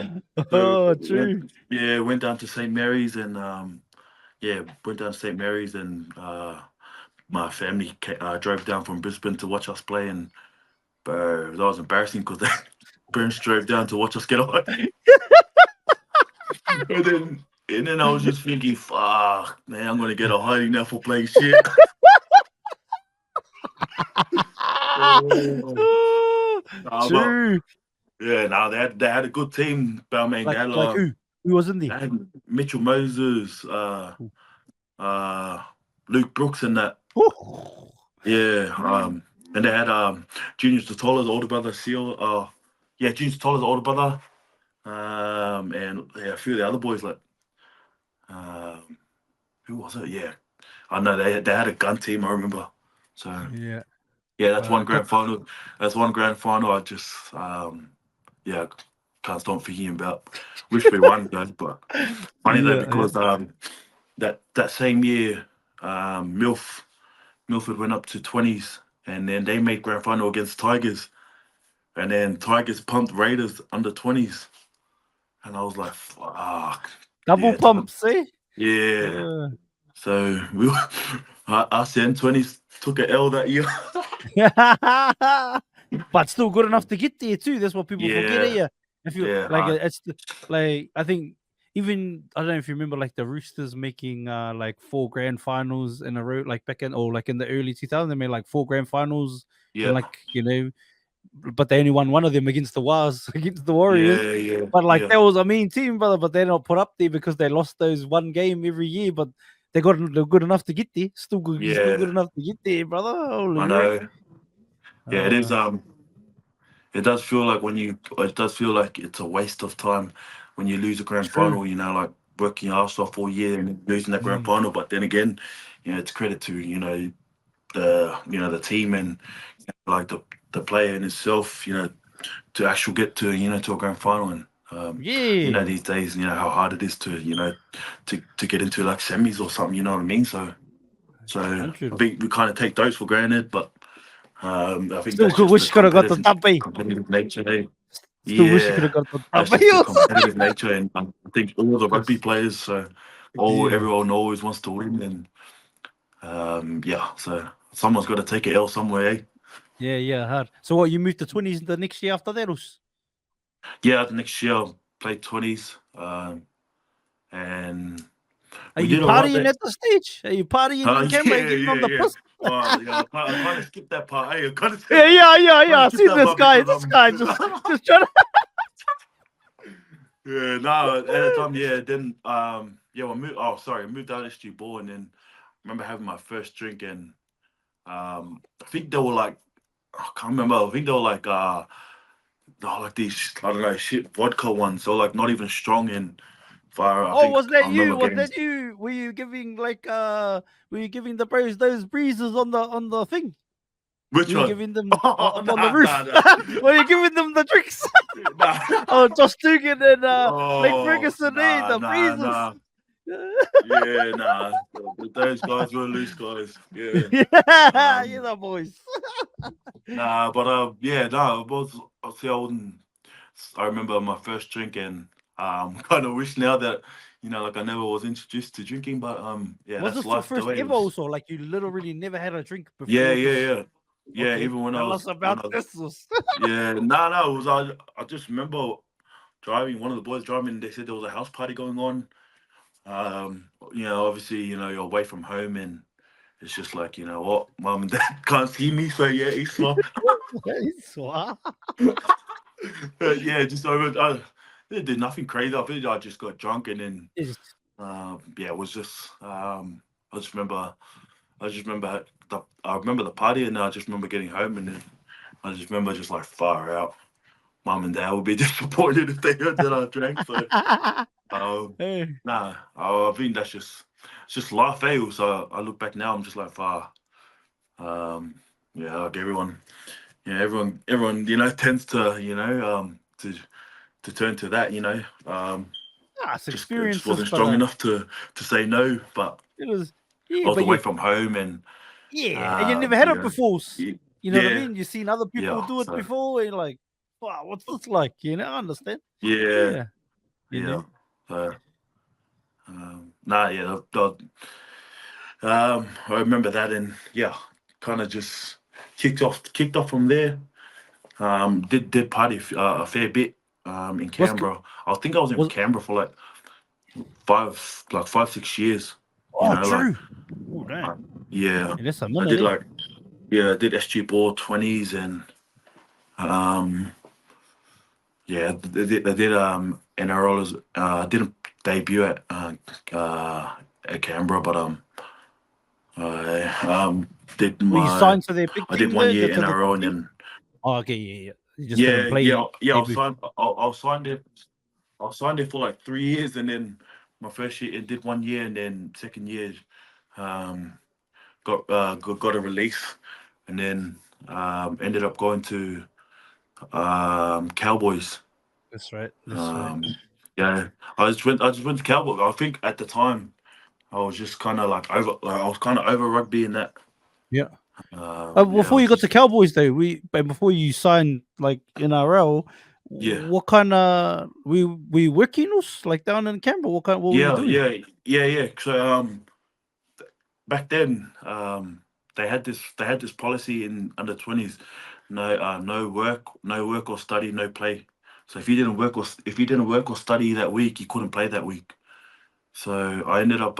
[SPEAKER 2] so
[SPEAKER 1] Oh, true.
[SPEAKER 2] went down to St. Mary's and went down to St. Mary's and my family drove down from Brisbane to watch us play, and that was embarrassing because they parents drove down to watch us get on. And then I was just thinking, fuck, man, I'm gonna get a hiding now for playing shit.
[SPEAKER 1] True.
[SPEAKER 2] They had a good team, Balmain. They had
[SPEAKER 1] Like who? Who was in
[SPEAKER 2] they
[SPEAKER 1] there?
[SPEAKER 2] had Mitchell Moses, Luke Brooks, and that. Yeah, and they had Junior Totola's older brother, Seal. Junior Totola's older brother, and a few of the other boys like. Who was it? Yeah, I know they had a gun team. I remember. So
[SPEAKER 1] Yeah.
[SPEAKER 2] that's one grand final. That's one grand final. I just can't stop thinking about. Wish we won, guys. But funny though because that same year, Milford went up to 20s, and then they made grand final against Tigers, and then Tigers pumped Raiders under 20s, and I was like, fuck.
[SPEAKER 1] Double pumps, eh?
[SPEAKER 2] Yeah. So us and 20s took an L that year.
[SPEAKER 1] But still good enough to get there too. That's what people forget. Yeah. If you it's like I think even I don't know if you remember like the Roosters making like 4 grand finals in a row, like back in or like in the early 2000s, they made like 4 grand finals.
[SPEAKER 2] Yeah.
[SPEAKER 1] And but they only won one of them against the Warriors.
[SPEAKER 2] Yeah.
[SPEAKER 1] But like that was a mean team, brother. But they're not put up there because they lost those one game every year. But they're good enough to get there. Still good enough to get there, brother. Holy
[SPEAKER 2] I know.
[SPEAKER 1] Rick.
[SPEAKER 2] Yeah, it is. It does feel like it's a waste of time when you lose a grand final. Like working your ass off all year and losing that grand final. But then again, it's credit to the team and like the player in itself. To actually get to to a grand final and these days how hard it is to to get into like semis or something. You know what I mean? So I think we kind of take those for granted, but. I think
[SPEAKER 1] still
[SPEAKER 2] that's
[SPEAKER 1] wish could have got the tubby.
[SPEAKER 2] Competitive nature. Eh?
[SPEAKER 1] Still wish you could have got the
[SPEAKER 2] That's just the competitive nature, and I think all the rugby players, everyone always wants to win, and so someone's got to take an L somewhere. Eh?
[SPEAKER 1] Yeah, hard. So what? You moved to 20s the next year after that, or?
[SPEAKER 2] Yeah, the next year I played 20s, and.
[SPEAKER 1] Are you partying at the stage? Are you partying in Canberra getting on the bus?
[SPEAKER 2] I kind of skipped that part. Hey,
[SPEAKER 1] I see this guy just trying to.
[SPEAKER 2] At the time, then I moved. Oh, sorry, I moved out of SG Ball, and then I remember having my first drink, and I think they were like, I can't remember. I think they were like these, I don't know, shit vodka ones. So like not even strong and.
[SPEAKER 1] Was that you? Was that you? Were you giving were you giving the bros those breezes on the thing?
[SPEAKER 2] Which
[SPEAKER 1] were you
[SPEAKER 2] one?
[SPEAKER 1] Giving them on the roof? Were you giving them the drinks? Josh Dugan and Blake Ferguson, the breezes.
[SPEAKER 2] Those guys were loose guys. Yeah.
[SPEAKER 1] You're the boys.
[SPEAKER 2] I remember my first drink and kind of wish now that like I never was introduced to drinking, but
[SPEAKER 1] was this your first ever also? Like you literally never had a drink before?
[SPEAKER 2] Yeah.
[SPEAKER 1] Okay.
[SPEAKER 2] Even when
[SPEAKER 1] Tell us about this.
[SPEAKER 2] It was I just remember driving. One of the boys driving. They said there was a house party going on. Obviously, you're away from home, and it's just like what, mom and dad can't see me, so he's swap. Just over. I did nothing crazy. I think I just got drunk, and then it was just. I just remember the party, and I just remember getting home, and then I just remember just like far out. Mum and dad would be disappointed if they heard that I drank. So, I think that's just life. So I look back now, I'm just like far. Like everyone, tends to, to turn to that,
[SPEAKER 1] It's
[SPEAKER 2] just
[SPEAKER 1] experiences,
[SPEAKER 2] wasn't
[SPEAKER 1] but
[SPEAKER 2] strong enough to say no. But
[SPEAKER 1] it was
[SPEAKER 2] I was
[SPEAKER 1] but
[SPEAKER 2] away from home, and
[SPEAKER 1] and you never had it before. You know what I
[SPEAKER 2] yeah,
[SPEAKER 1] mean? You've seen other people do it
[SPEAKER 2] so
[SPEAKER 1] before, and you're like, wow, what's this like? I understand.
[SPEAKER 2] yeah,
[SPEAKER 1] You know?
[SPEAKER 2] So I remember that, and kind of just kicked off from there. Did party a fair bit in
[SPEAKER 1] What's good?
[SPEAKER 2] Canberra. I think I was in
[SPEAKER 1] Was
[SPEAKER 2] Canberra for like 5-6 years.
[SPEAKER 1] true. Oh damn.
[SPEAKER 2] Yeah,
[SPEAKER 1] Yeah, that's a
[SPEAKER 2] I
[SPEAKER 1] minute,
[SPEAKER 2] did
[SPEAKER 1] eh?
[SPEAKER 2] I did SG ball 20s, and um I did NRL. Didn't debut at Canberra, but I did
[SPEAKER 1] Were you
[SPEAKER 2] my
[SPEAKER 1] signed to their big
[SPEAKER 2] I did
[SPEAKER 1] team
[SPEAKER 2] one
[SPEAKER 1] though,
[SPEAKER 2] year
[SPEAKER 1] to the top
[SPEAKER 2] NRL, and
[SPEAKER 1] team?
[SPEAKER 2] then
[SPEAKER 1] Oh, okay, yeah. You just didn't play
[SPEAKER 2] I was
[SPEAKER 1] debut.
[SPEAKER 2] signed. I was signed there. I was signed there for like 3 years, and then my first year it did 1 year, and then second year um, got a release, and then ended up going to Cowboys.
[SPEAKER 1] That's right.
[SPEAKER 2] Um, yeah, I just went to Cowboys. I think at the time I was just kind of like over. Like, I was kind of over rugby in that.
[SPEAKER 1] Yeah.
[SPEAKER 2] I
[SPEAKER 1] Before
[SPEAKER 2] was
[SPEAKER 1] you got to
[SPEAKER 2] just
[SPEAKER 1] Cowboys though, before you signed like NRL,
[SPEAKER 2] yeah.
[SPEAKER 1] what kind of we working us like down in Canberra? What were you doing?
[SPEAKER 2] Yeah. So back then, they had this policy in under 20s, no work or study, no play. So if you didn't work or study that week, you couldn't play that week. So I ended up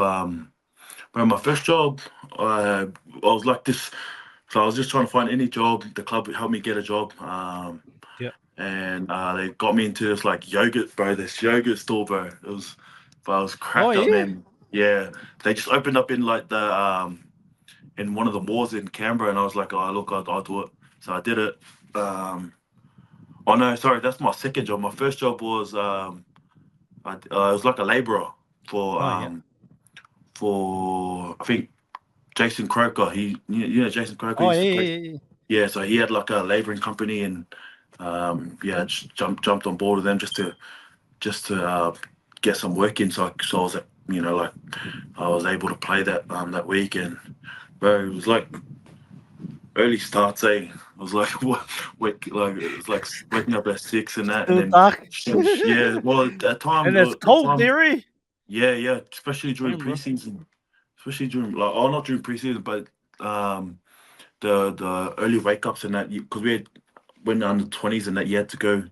[SPEAKER 2] well, my first job, I was like this. So I was just trying to find any job. The club helped me get a job.
[SPEAKER 1] Yeah.
[SPEAKER 2] And they got me into this like yogurt, bro. This yogurt store, bro. But I was
[SPEAKER 1] Oh
[SPEAKER 2] cracked up,
[SPEAKER 1] yeah.
[SPEAKER 2] man. Yeah, they just opened up in like the in one of the malls in Canberra, and I was like, oh look, I'll do it. So I did it. Oh no, sorry, that's my second job. My first job was it was like a labourer for
[SPEAKER 1] Oh yeah.
[SPEAKER 2] I think Jason Croker. You know Jason Croker.
[SPEAKER 1] Oh
[SPEAKER 2] He used
[SPEAKER 1] yeah.
[SPEAKER 2] to
[SPEAKER 1] Yeah.
[SPEAKER 2] play.
[SPEAKER 1] Yeah.
[SPEAKER 2] Yeah, so he had like a labouring company, and just jumped on board with them just to get some work in. So I was like I was able to play that week, and bro, it was like early starts. Eh? I was like it was like waking up at 6 and that, and
[SPEAKER 1] Still
[SPEAKER 2] then
[SPEAKER 1] dark.
[SPEAKER 2] yeah. Well, at that time,
[SPEAKER 1] And it's
[SPEAKER 2] the
[SPEAKER 1] cold
[SPEAKER 2] time,
[SPEAKER 1] there, eh?
[SPEAKER 2] yeah, especially during
[SPEAKER 1] Damn, bro.
[SPEAKER 2] preseason, especially during like not during preseason, but the early wake ups and that, because we had when under 20s and that you had to go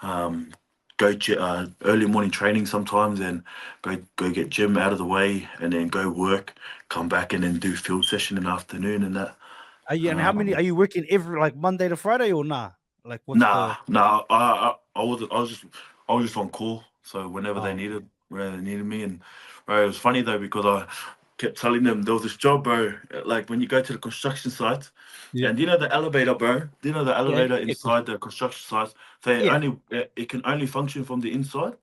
[SPEAKER 2] um early morning training sometimes, and go get gym out of the way, and then go work, come back, and then do field session in the afternoon and that.
[SPEAKER 1] And how many
[SPEAKER 2] um
[SPEAKER 1] are you working every like Monday to Friday or nah? Like what's
[SPEAKER 2] nah
[SPEAKER 1] the
[SPEAKER 2] nah I wasn't. I was just on call, so
[SPEAKER 1] okay.
[SPEAKER 2] whenever they needed me. And bro, it was funny though, because I kept telling them there was this job, bro, like when you go to the construction site.
[SPEAKER 1] Yeah.
[SPEAKER 2] And you know the elevator, bro? Do you know the
[SPEAKER 1] Yeah.
[SPEAKER 2] elevator
[SPEAKER 1] Yeah. Cool.
[SPEAKER 2] inside the construction sites? They
[SPEAKER 1] Yeah.
[SPEAKER 2] only it can only function from the inside,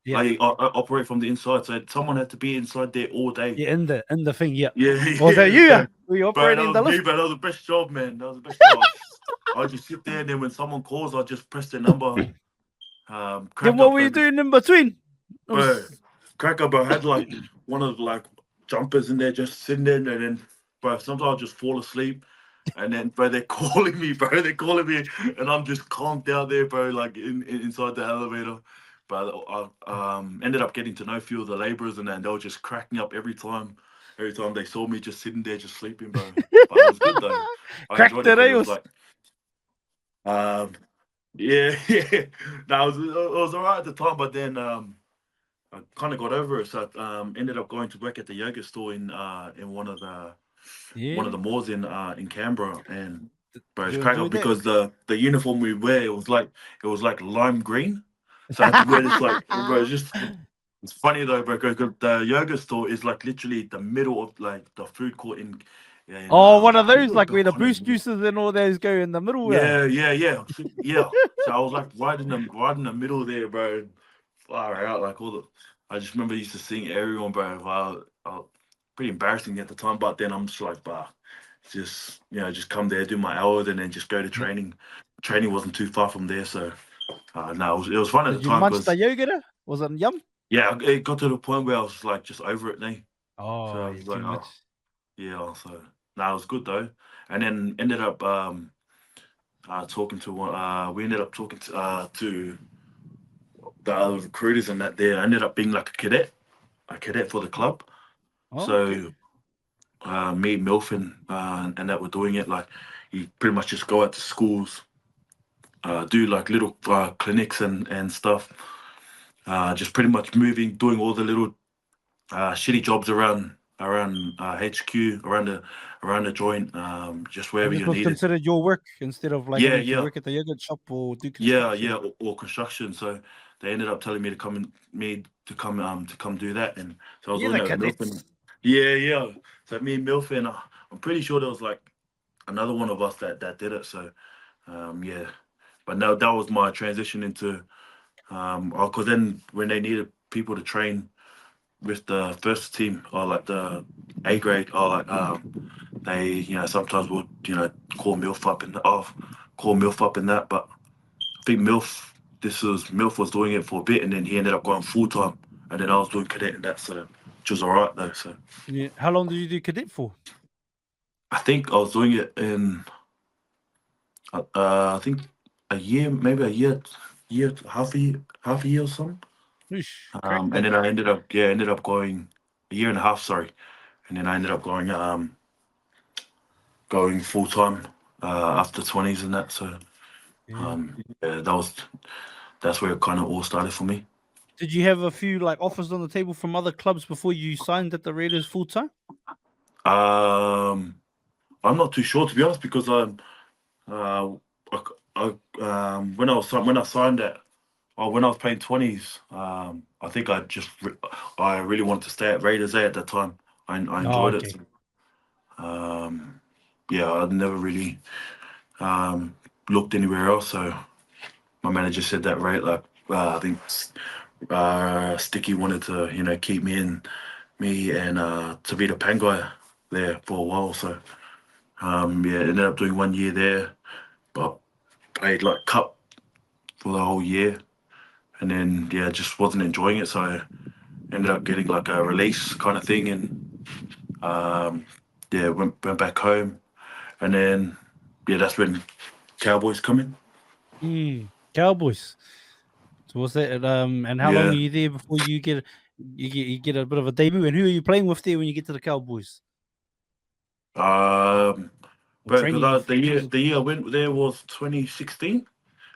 [SPEAKER 1] Yeah.
[SPEAKER 2] like operate from the inside. So someone had to be inside there all day.
[SPEAKER 1] Yeah. In the thing. Yeah.
[SPEAKER 2] Yeah,
[SPEAKER 1] Was that
[SPEAKER 2] yeah.
[SPEAKER 1] you?
[SPEAKER 2] So,
[SPEAKER 1] Were you
[SPEAKER 2] bro, that
[SPEAKER 1] operating
[SPEAKER 2] was
[SPEAKER 1] the
[SPEAKER 2] me,
[SPEAKER 1] lift?
[SPEAKER 2] bro. That was the best job, man. That was the best job. I just sit there, and then when someone calls, I just press their number.
[SPEAKER 1] Then
[SPEAKER 2] Crack
[SPEAKER 1] what
[SPEAKER 2] up,
[SPEAKER 1] were you
[SPEAKER 2] bro.
[SPEAKER 1] doing in between? It
[SPEAKER 2] Bro,
[SPEAKER 1] was
[SPEAKER 2] crack up, bro. I had like one of like jumpers in there, just sitting there, and then, bro, sometimes I'll just fall asleep. And then, bro, they're calling me, bro. They're calling me, and I'm just calm down there, bro, like inside the elevator. But I ended up getting to know a few of the laborers, and then they were just cracking up every time. Every time they saw me just sitting there, just sleeping, bro. But it was good though. I
[SPEAKER 1] cracked
[SPEAKER 2] enjoyed it
[SPEAKER 1] it,
[SPEAKER 2] because
[SPEAKER 1] eh?
[SPEAKER 2] it was like, um, yeah, yeah. That it was alright at the time, but then I kind of got over it. So ended up going to work at the yoga store in one of
[SPEAKER 1] Yeah.
[SPEAKER 2] the malls in Canberra. And bro,
[SPEAKER 1] Did
[SPEAKER 2] it's
[SPEAKER 1] you
[SPEAKER 2] crack
[SPEAKER 1] enjoy
[SPEAKER 2] up
[SPEAKER 1] that?
[SPEAKER 2] because the uniform we wear, it was like lime green. So I had to wear this like, bro, it's funny though, bro, 'cause the yoga store is like literally the middle of like the food court in
[SPEAKER 1] Oh, one of
[SPEAKER 2] I think it
[SPEAKER 1] those
[SPEAKER 2] was
[SPEAKER 1] like
[SPEAKER 2] the
[SPEAKER 1] where the
[SPEAKER 2] Connor.
[SPEAKER 1] boost juices and all those go in the middle there.
[SPEAKER 2] Yeah. So I was like right in the middle there, bro. Far out, like all the. I just remember I used to sing everyone, bro. Pretty embarrassing at the time, but then I'm just like, bah, just just come there, do my hours, and then just go to
[SPEAKER 1] Yeah.
[SPEAKER 2] training. Training wasn't too far from there, so no, it was fun at the
[SPEAKER 1] Did you
[SPEAKER 2] time
[SPEAKER 1] munch the
[SPEAKER 2] because
[SPEAKER 1] yogurt? Was it yum?
[SPEAKER 2] Yeah, it got to the point where I was like just over it now. So
[SPEAKER 1] Oh,
[SPEAKER 2] I
[SPEAKER 1] yeah,
[SPEAKER 2] was like,
[SPEAKER 1] too
[SPEAKER 2] oh,
[SPEAKER 1] much.
[SPEAKER 2] yeah. So now it was good though, and then ended up talking to one. We ended up talking to the other recruiters and that. There, I ended up being like a cadet for the club.
[SPEAKER 1] Oh, okay.
[SPEAKER 2] So me, Milfin, and that were doing it. Like you pretty much just go out to schools, do like little clinics and stuff. Just pretty much doing all the little shitty jobs around HQ, around the joint, just
[SPEAKER 1] And
[SPEAKER 2] wherever
[SPEAKER 1] this
[SPEAKER 2] you're
[SPEAKER 1] was
[SPEAKER 2] needed.
[SPEAKER 1] considered your work instead of like
[SPEAKER 2] Yeah,
[SPEAKER 1] having to
[SPEAKER 2] yeah,
[SPEAKER 1] work at the yogurt shop or do
[SPEAKER 2] yeah,
[SPEAKER 1] construction.
[SPEAKER 2] yeah, or construction. So they ended up telling me to come do that, and so I was
[SPEAKER 1] Yeah,
[SPEAKER 2] doing
[SPEAKER 1] the
[SPEAKER 2] that with Milfin.
[SPEAKER 1] cadets.
[SPEAKER 2] Yeah, yeah. So me and Milfin, I'm pretty sure there was like another one of us that did it. So yeah, but no, that was my transition into because then when they needed people to train with the first team or like the A grade or like they sometimes would call Milf up in the off call Milf up in that, but I think Milf was doing it for a bit and then he ended up going full time and then I was doing cadet and that, so which was alright though. So
[SPEAKER 1] Yeah. How long did you do cadet for?
[SPEAKER 2] I think I was doing it in I think a year, maybe half a year or something.
[SPEAKER 1] Oosh,
[SPEAKER 2] And
[SPEAKER 1] cracker.
[SPEAKER 2] then I ended up going a year and a half, sorry, and then I ended up going full time after 20s and that. So
[SPEAKER 1] Yeah.
[SPEAKER 2] yeah, that's where it kind of all started for me.
[SPEAKER 1] Did you have a few like offers on the table from other clubs before you signed at the Raiders full time?
[SPEAKER 2] Um, I'm not too sure to be honest because uh, when I signed that, or when I was playing 20s, I think I really wanted to stay at Raiders A at that time. I
[SPEAKER 1] Oh,
[SPEAKER 2] enjoyed it.
[SPEAKER 1] okay.
[SPEAKER 2] So, um, yeah, I'd never really um, looked anywhere else. So my manager said that right, like I think Sticky wanted to keep me and Tavita Pangai there for a while. So yeah, ended up doing 1 year there, but played like cup for the whole year, and then yeah, just wasn't enjoying it. So I ended up getting like a release kind of thing, and yeah, went back home, and then yeah, that's when Cowboys come in.
[SPEAKER 1] Cowboys. So what's that? And how long are
[SPEAKER 2] Yeah.
[SPEAKER 1] you there before you get a bit of a debut? And who are you playing with there when you get to the Cowboys?
[SPEAKER 2] Um,
[SPEAKER 1] Or
[SPEAKER 2] but because
[SPEAKER 1] training with?
[SPEAKER 2] the year I went there was 2016.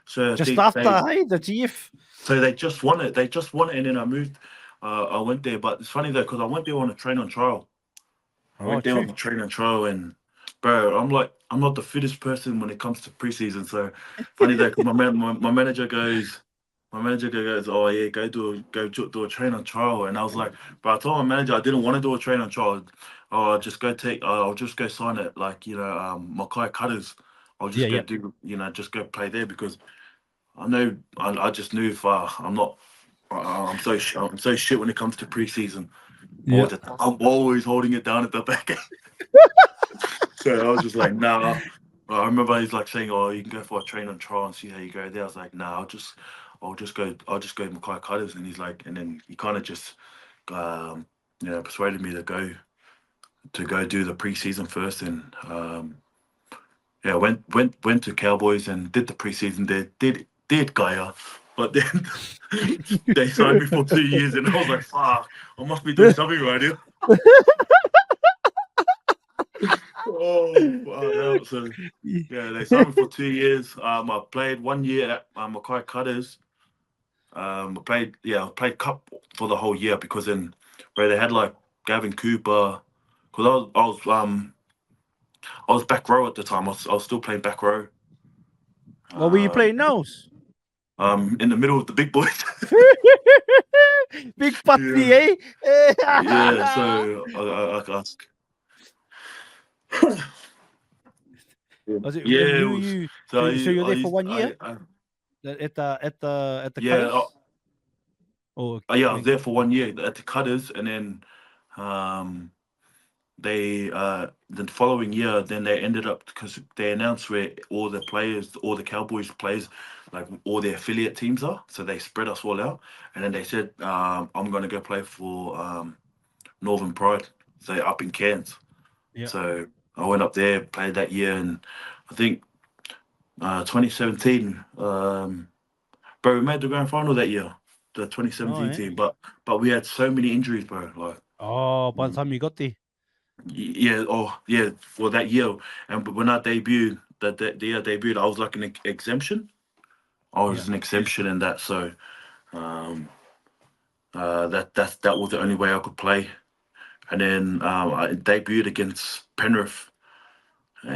[SPEAKER 2] So
[SPEAKER 1] Just after, hey, the GF.
[SPEAKER 2] they just won it. They just won it, and then I moved. I went there, but it's funny though because I went there on a train on trial. I
[SPEAKER 1] Oh,
[SPEAKER 2] went there
[SPEAKER 1] true.
[SPEAKER 2] on a train on trial, and bro, I'm not the fittest person when it comes to preseason. So funny though, 'cause my manager goes. My manager goes, oh yeah, do a train on trial, and I was like, but I told my manager I didn't want to do a train on trial. Oh, I'll just go sign it, like Mackay Cutters. I'll
[SPEAKER 1] Yeah,
[SPEAKER 2] just go
[SPEAKER 1] yeah.
[SPEAKER 2] do, just go play there because I know I just knew if I'm not, I'm so shit when it comes to preseason.
[SPEAKER 1] Yeah.
[SPEAKER 2] I'm always holding it down at the back. So I was just like, nah. I remember he's like saying, "Oh, you can go for a train on trial and see how you go there." I was like, "Nah, I'll just go Mackay Cutters." And he's like, and then he kind of just, um, persuaded me to go do the preseason first, and yeah, went to Cowboys and did the preseason there. Did Gaia, but then they signed me for 2 years, and I was like, "Fuck, I must be doing something right here." Oh, wow, yeah. So yeah, they signed me for 2 years. I played 1 year at Mackay Cutters. I played cup for the whole year because then where they had like Gavin Cooper, because I was back row at the time. I was still playing back row.
[SPEAKER 1] What were you
[SPEAKER 2] Um,
[SPEAKER 1] playing now?
[SPEAKER 2] in the middle of the big boys.
[SPEAKER 1] Big Pati,
[SPEAKER 2] Yeah,
[SPEAKER 1] eh?
[SPEAKER 2] yeah. So
[SPEAKER 1] Was it, and
[SPEAKER 2] yeah, it
[SPEAKER 1] who are
[SPEAKER 2] was.
[SPEAKER 1] you?
[SPEAKER 2] So
[SPEAKER 1] So you're
[SPEAKER 2] I
[SPEAKER 1] there for
[SPEAKER 2] used
[SPEAKER 1] 1 year at the
[SPEAKER 2] yeah.
[SPEAKER 1] Cutters? Oh,
[SPEAKER 2] Yeah, I was
[SPEAKER 1] wait.
[SPEAKER 2] there for 1 year at the Cutters, and then um, the following year, then they ended up because they announced where all the Cowboys players, like all their affiliate teams are. So they spread us all out, and then they said, "I'm going to go play for Northern Pride, so up in Cairns."
[SPEAKER 1] Yeah.
[SPEAKER 2] So I went up there, played that year, and I think 2017, bro, we made the grand final that year, the
[SPEAKER 1] Oh,
[SPEAKER 2] 2017
[SPEAKER 1] yeah.
[SPEAKER 2] team, but we had so many injuries, bro. Like,
[SPEAKER 1] Oh, by the time you got there.
[SPEAKER 2] yeah, oh yeah, for that year, and when I debuted, the year I debuted, I was like an exemption. I
[SPEAKER 1] Yeah.
[SPEAKER 2] was an exemption in that, so um, that was the only way I could play. And then I debuted against Penrith,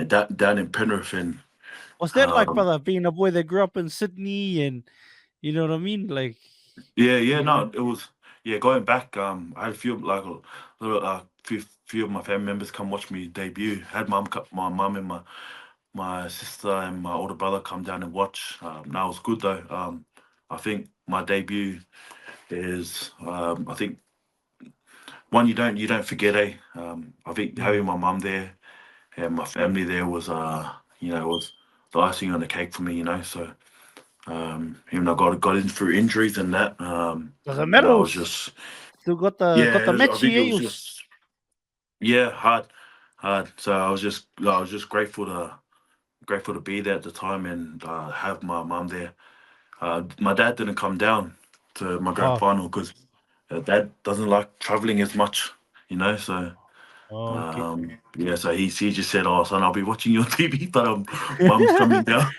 [SPEAKER 2] down in Penrith, and
[SPEAKER 1] What's that like,
[SPEAKER 2] um,
[SPEAKER 1] brother? Being a boy that grew up in Sydney, and you know what I mean? Like,
[SPEAKER 2] yeah,
[SPEAKER 1] you know.
[SPEAKER 2] no, it was going back. I had a few like a little few of my family members come watch me debut. Had my mum and my sister and my older brother come down and watch. That was good though. I think my debut is I think one you don't forget, eh? I think having my mum there and my family there was was the icing on the cake for me, So even though I got in through injuries and that,
[SPEAKER 1] Doesn't
[SPEAKER 2] I
[SPEAKER 1] matter.
[SPEAKER 2] was just
[SPEAKER 1] Still got
[SPEAKER 2] yeah,
[SPEAKER 1] the
[SPEAKER 2] I think
[SPEAKER 1] matchy,
[SPEAKER 2] it
[SPEAKER 1] eh?
[SPEAKER 2] was just yeah, hard. So I was just grateful to be there at the time and have my mum there. My dad didn't come down to my grand
[SPEAKER 1] Oh,
[SPEAKER 2] final because dad doesn't like traveling as much, So
[SPEAKER 1] okay.
[SPEAKER 2] yeah, so he just said, "Oh, son, I'll be watching your TV, but mum's coming down."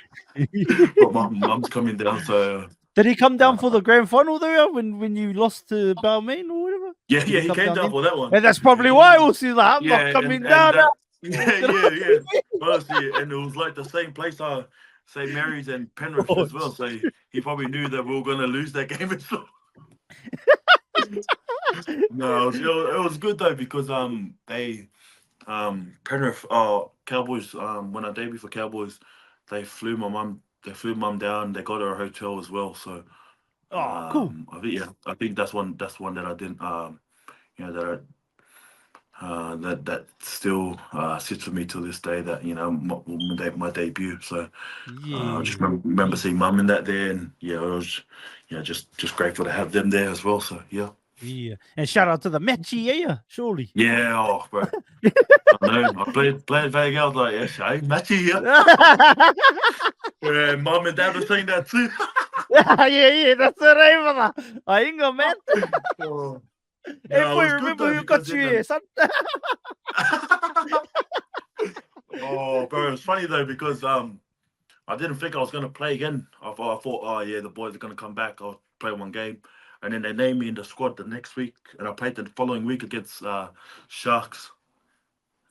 [SPEAKER 2] But mum's coming down, so
[SPEAKER 1] Did he come down for
[SPEAKER 2] uh,
[SPEAKER 1] the grand final there when you lost to Balmain or whatever?
[SPEAKER 2] yeah,
[SPEAKER 1] Did he
[SPEAKER 2] he
[SPEAKER 1] come
[SPEAKER 2] came
[SPEAKER 1] down
[SPEAKER 2] down
[SPEAKER 1] then?
[SPEAKER 2] for that one.
[SPEAKER 1] And that's probably why also like, I'm not
[SPEAKER 2] Yeah,
[SPEAKER 1] coming
[SPEAKER 2] and
[SPEAKER 1] down
[SPEAKER 2] that
[SPEAKER 1] now.
[SPEAKER 2] yeah, yeah. Honestly, and it was like the same place, St. Mary's and Penrith
[SPEAKER 1] Oh,
[SPEAKER 2] as well. So he probably knew that we were gonna lose that game as well. No, it was good though because they Penrith Cowboys when I debuted for Cowboys, they flew mum down. They got her a hotel as well. So
[SPEAKER 1] oh, cool.
[SPEAKER 2] I think that's one that I didn't that that still sits with me till this day. That my debut. So I just
[SPEAKER 1] Yeah.
[SPEAKER 2] remember seeing mum in that there, and I was just grateful to have them there as well. So yeah,
[SPEAKER 1] Yeah. And shout out to the matchy, yeah, surely.
[SPEAKER 2] yeah, oh bro, I know I played very well. I was like, yes, hey, Matty here. Yeah, mum and dad were saying that too.
[SPEAKER 1] Yeah, that's the right, brother. I ain't gonna man.
[SPEAKER 2] Oh.
[SPEAKER 1] Hey,
[SPEAKER 2] No, it
[SPEAKER 1] boy,
[SPEAKER 2] was good
[SPEAKER 1] remember
[SPEAKER 2] though
[SPEAKER 1] who
[SPEAKER 2] because
[SPEAKER 1] got you
[SPEAKER 2] then
[SPEAKER 1] here, son?
[SPEAKER 2] oh, bro, it's funny though because I didn't think I was gonna play again. I thought, oh yeah, the boys are gonna come back. I'll play one game, and then they named me in the squad the next week, and I played the following week against Sharks.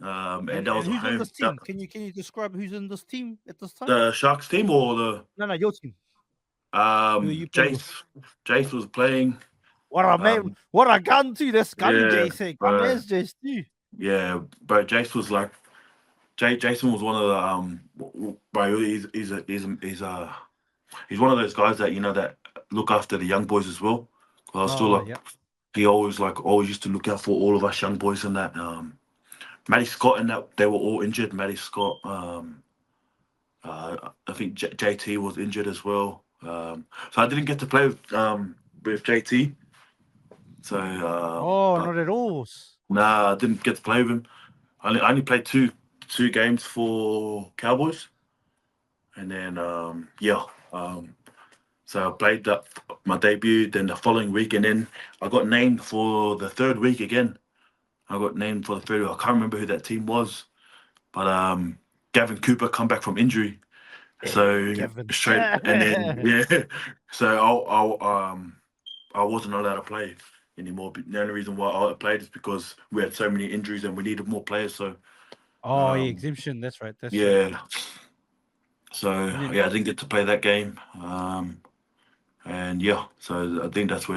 [SPEAKER 2] And that
[SPEAKER 1] And
[SPEAKER 2] was a
[SPEAKER 1] who's in
[SPEAKER 2] home
[SPEAKER 1] this team? Can you describe who's in this team at this time?
[SPEAKER 2] the Sharks team or the
[SPEAKER 1] No, your team. Who are you playing with?
[SPEAKER 2] Jace was playing.
[SPEAKER 1] What a man!
[SPEAKER 2] Um,
[SPEAKER 1] What a gun too! That's gun
[SPEAKER 2] yeah,
[SPEAKER 1] JC. Gun
[SPEAKER 2] bro,
[SPEAKER 1] is JC.
[SPEAKER 2] yeah, bro. Jace was like Jason was one of the bro. He's one of those guys that that look after the young boys as well. I was still
[SPEAKER 1] Oh
[SPEAKER 2] like
[SPEAKER 1] yeah.
[SPEAKER 2] he always used to look out for all of us young boys and that. Matty Scott and that they were all injured. Matty Scott. I think JT was injured as well. So I didn't get to play with JT. So,
[SPEAKER 1] Oh,
[SPEAKER 2] but
[SPEAKER 1] not at all.
[SPEAKER 2] nah, I didn't get to play with him. I only played two games for Cowboys, and then so I played that my debut. Then the following week, and then I got named for the third week again. I got named for the third week. I can't remember who that team was, but Gavin Cooper come back from injury.
[SPEAKER 1] Hey,
[SPEAKER 2] So
[SPEAKER 1] Kevin.
[SPEAKER 2] straight and then yeah, so I wasn't allowed to play anymore. But the only reason why I played is because we had so many injuries and we needed more players. So
[SPEAKER 1] Oh, yeah,
[SPEAKER 2] um,
[SPEAKER 1] exemption. That's right. That's right.
[SPEAKER 2] yeah, so
[SPEAKER 1] And then
[SPEAKER 2] yeah, I didn't get to play that game. And yeah, so I think that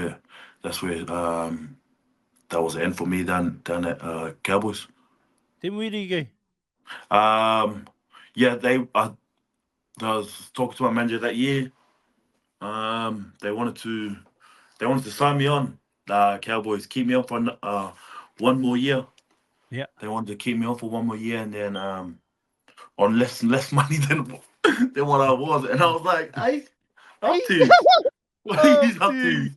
[SPEAKER 2] was the end for me down at Cowboys.
[SPEAKER 1] where do you go?
[SPEAKER 2] Um, yeah, I was talking to my manager that year. They wanted to sign me on. Cowboys keep me on for one more year.
[SPEAKER 1] Yeah.
[SPEAKER 2] They wanted to keep me on for one more year, and then on less money than what I was, and I was like, "Hey, up to what are you up to?"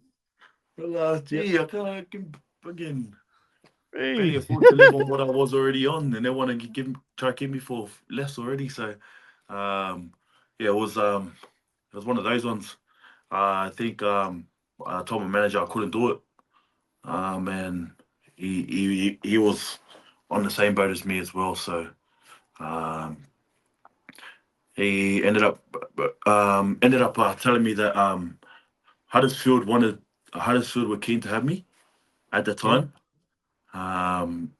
[SPEAKER 2] Well, gee, I can fucking barely afford to live on what I was already on, and they want to try to keep me for less already. So, yeah, it was one of those ones. I think I told my manager I couldn't do it, and he was on the same boat as me as well. So, he ended up telling me that Huddersfield were keen to have me at the time, and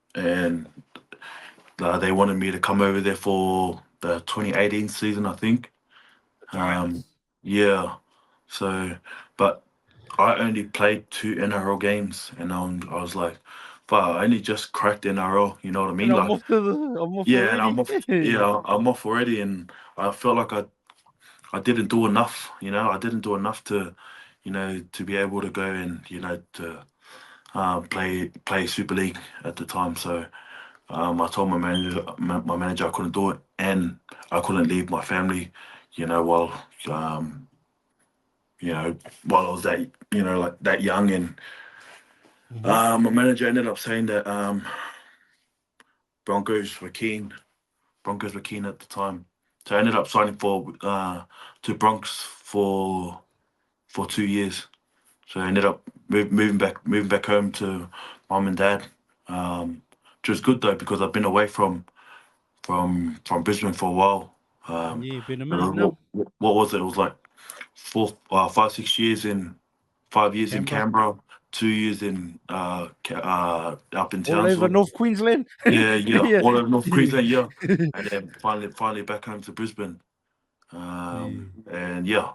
[SPEAKER 2] they wanted me to come over there for the 2018 season, I think. Yeah. So, but I only played 2 NRL games, and I was like, "Fuck, I only just cracked NRL." You know what I mean?
[SPEAKER 1] And
[SPEAKER 2] Like,
[SPEAKER 1] I'm off
[SPEAKER 2] yeah, and
[SPEAKER 1] already.
[SPEAKER 2] I'm off. Yeah, I'm off already, and I felt like I didn't do enough. You know, I didn't do enough to, to be able to go and to play Super League at the time. So I told my manager I couldn't do it, and I couldn't leave my family. While while I was like that young, and my manager ended up saying that Broncos were keen. Broncos were keen at the time, so I ended up signing to Bronx for 2 years. So I ended up moving back home to mum and dad, which was good though because I've been away from Brisbane for a while.
[SPEAKER 1] Yeah, been a minute
[SPEAKER 2] What,
[SPEAKER 1] now.
[SPEAKER 2] what was it? It was like 5-6 years in 5 years in
[SPEAKER 1] Canberra.
[SPEAKER 2] Canberra, 2 years in up in
[SPEAKER 1] All over
[SPEAKER 2] Townsville.
[SPEAKER 1] North Queensland.
[SPEAKER 2] Yeah,
[SPEAKER 1] Yeah.
[SPEAKER 2] all over North Queensland, yeah, and then finally back home to Brisbane. And yeah,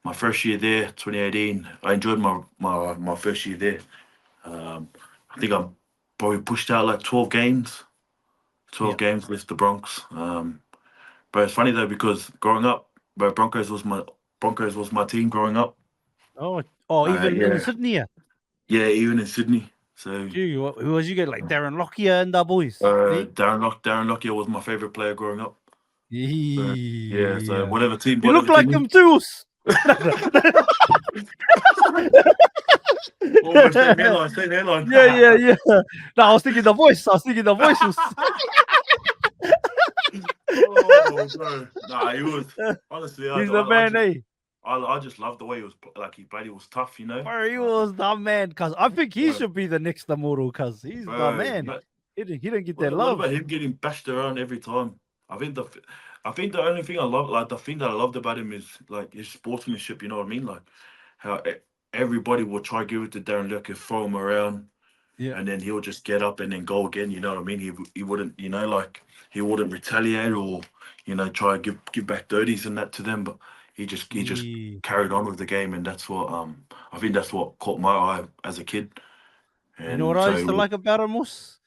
[SPEAKER 2] my first year there, 2018, I enjoyed my first year there. I think I probably pushed out like 12 games,
[SPEAKER 1] Yeah.
[SPEAKER 2] with the Bronx. But it's funny though because growing up, but Broncos was my team growing up.
[SPEAKER 1] Even in
[SPEAKER 2] Yeah,
[SPEAKER 1] Sydney.
[SPEAKER 2] yeah, even in Sydney. So
[SPEAKER 1] Gee, who was you get like Darren Lockyer and the boys? Eh?
[SPEAKER 2] Darren Lockyer was my favorite player growing up. So, yeah, so
[SPEAKER 1] Yeah.
[SPEAKER 2] whatever team,
[SPEAKER 1] You look like him too.
[SPEAKER 2] Almost same hairline.
[SPEAKER 1] Yeah. No, I was thinking the voice. Was.
[SPEAKER 2] Oh, bro. Nah, he was honestly.
[SPEAKER 1] He's the man, eh?
[SPEAKER 2] I just loved the way he was like he played. He was tough,
[SPEAKER 1] Bro, he was the man. Cause I think he should be the next immortal. Cause he's the man. He didn't get that
[SPEAKER 2] What
[SPEAKER 1] love.
[SPEAKER 2] about him getting bashed around every time? I think the only thing I love, like the thing that I loved about him is like his sportsmanship. You know what I mean? Like how everybody will try to give it to Darren Lockyer, throw him around,
[SPEAKER 1] Yeah.
[SPEAKER 2] and then he'll just get up and then go again. You know what I mean? He wouldn't, like he wouldn't retaliate or try to give back dirties and that to them, but he just carried on with the game, and that's what I think that's what caught my eye as a kid. And
[SPEAKER 1] You know what I used to like about him, Mus?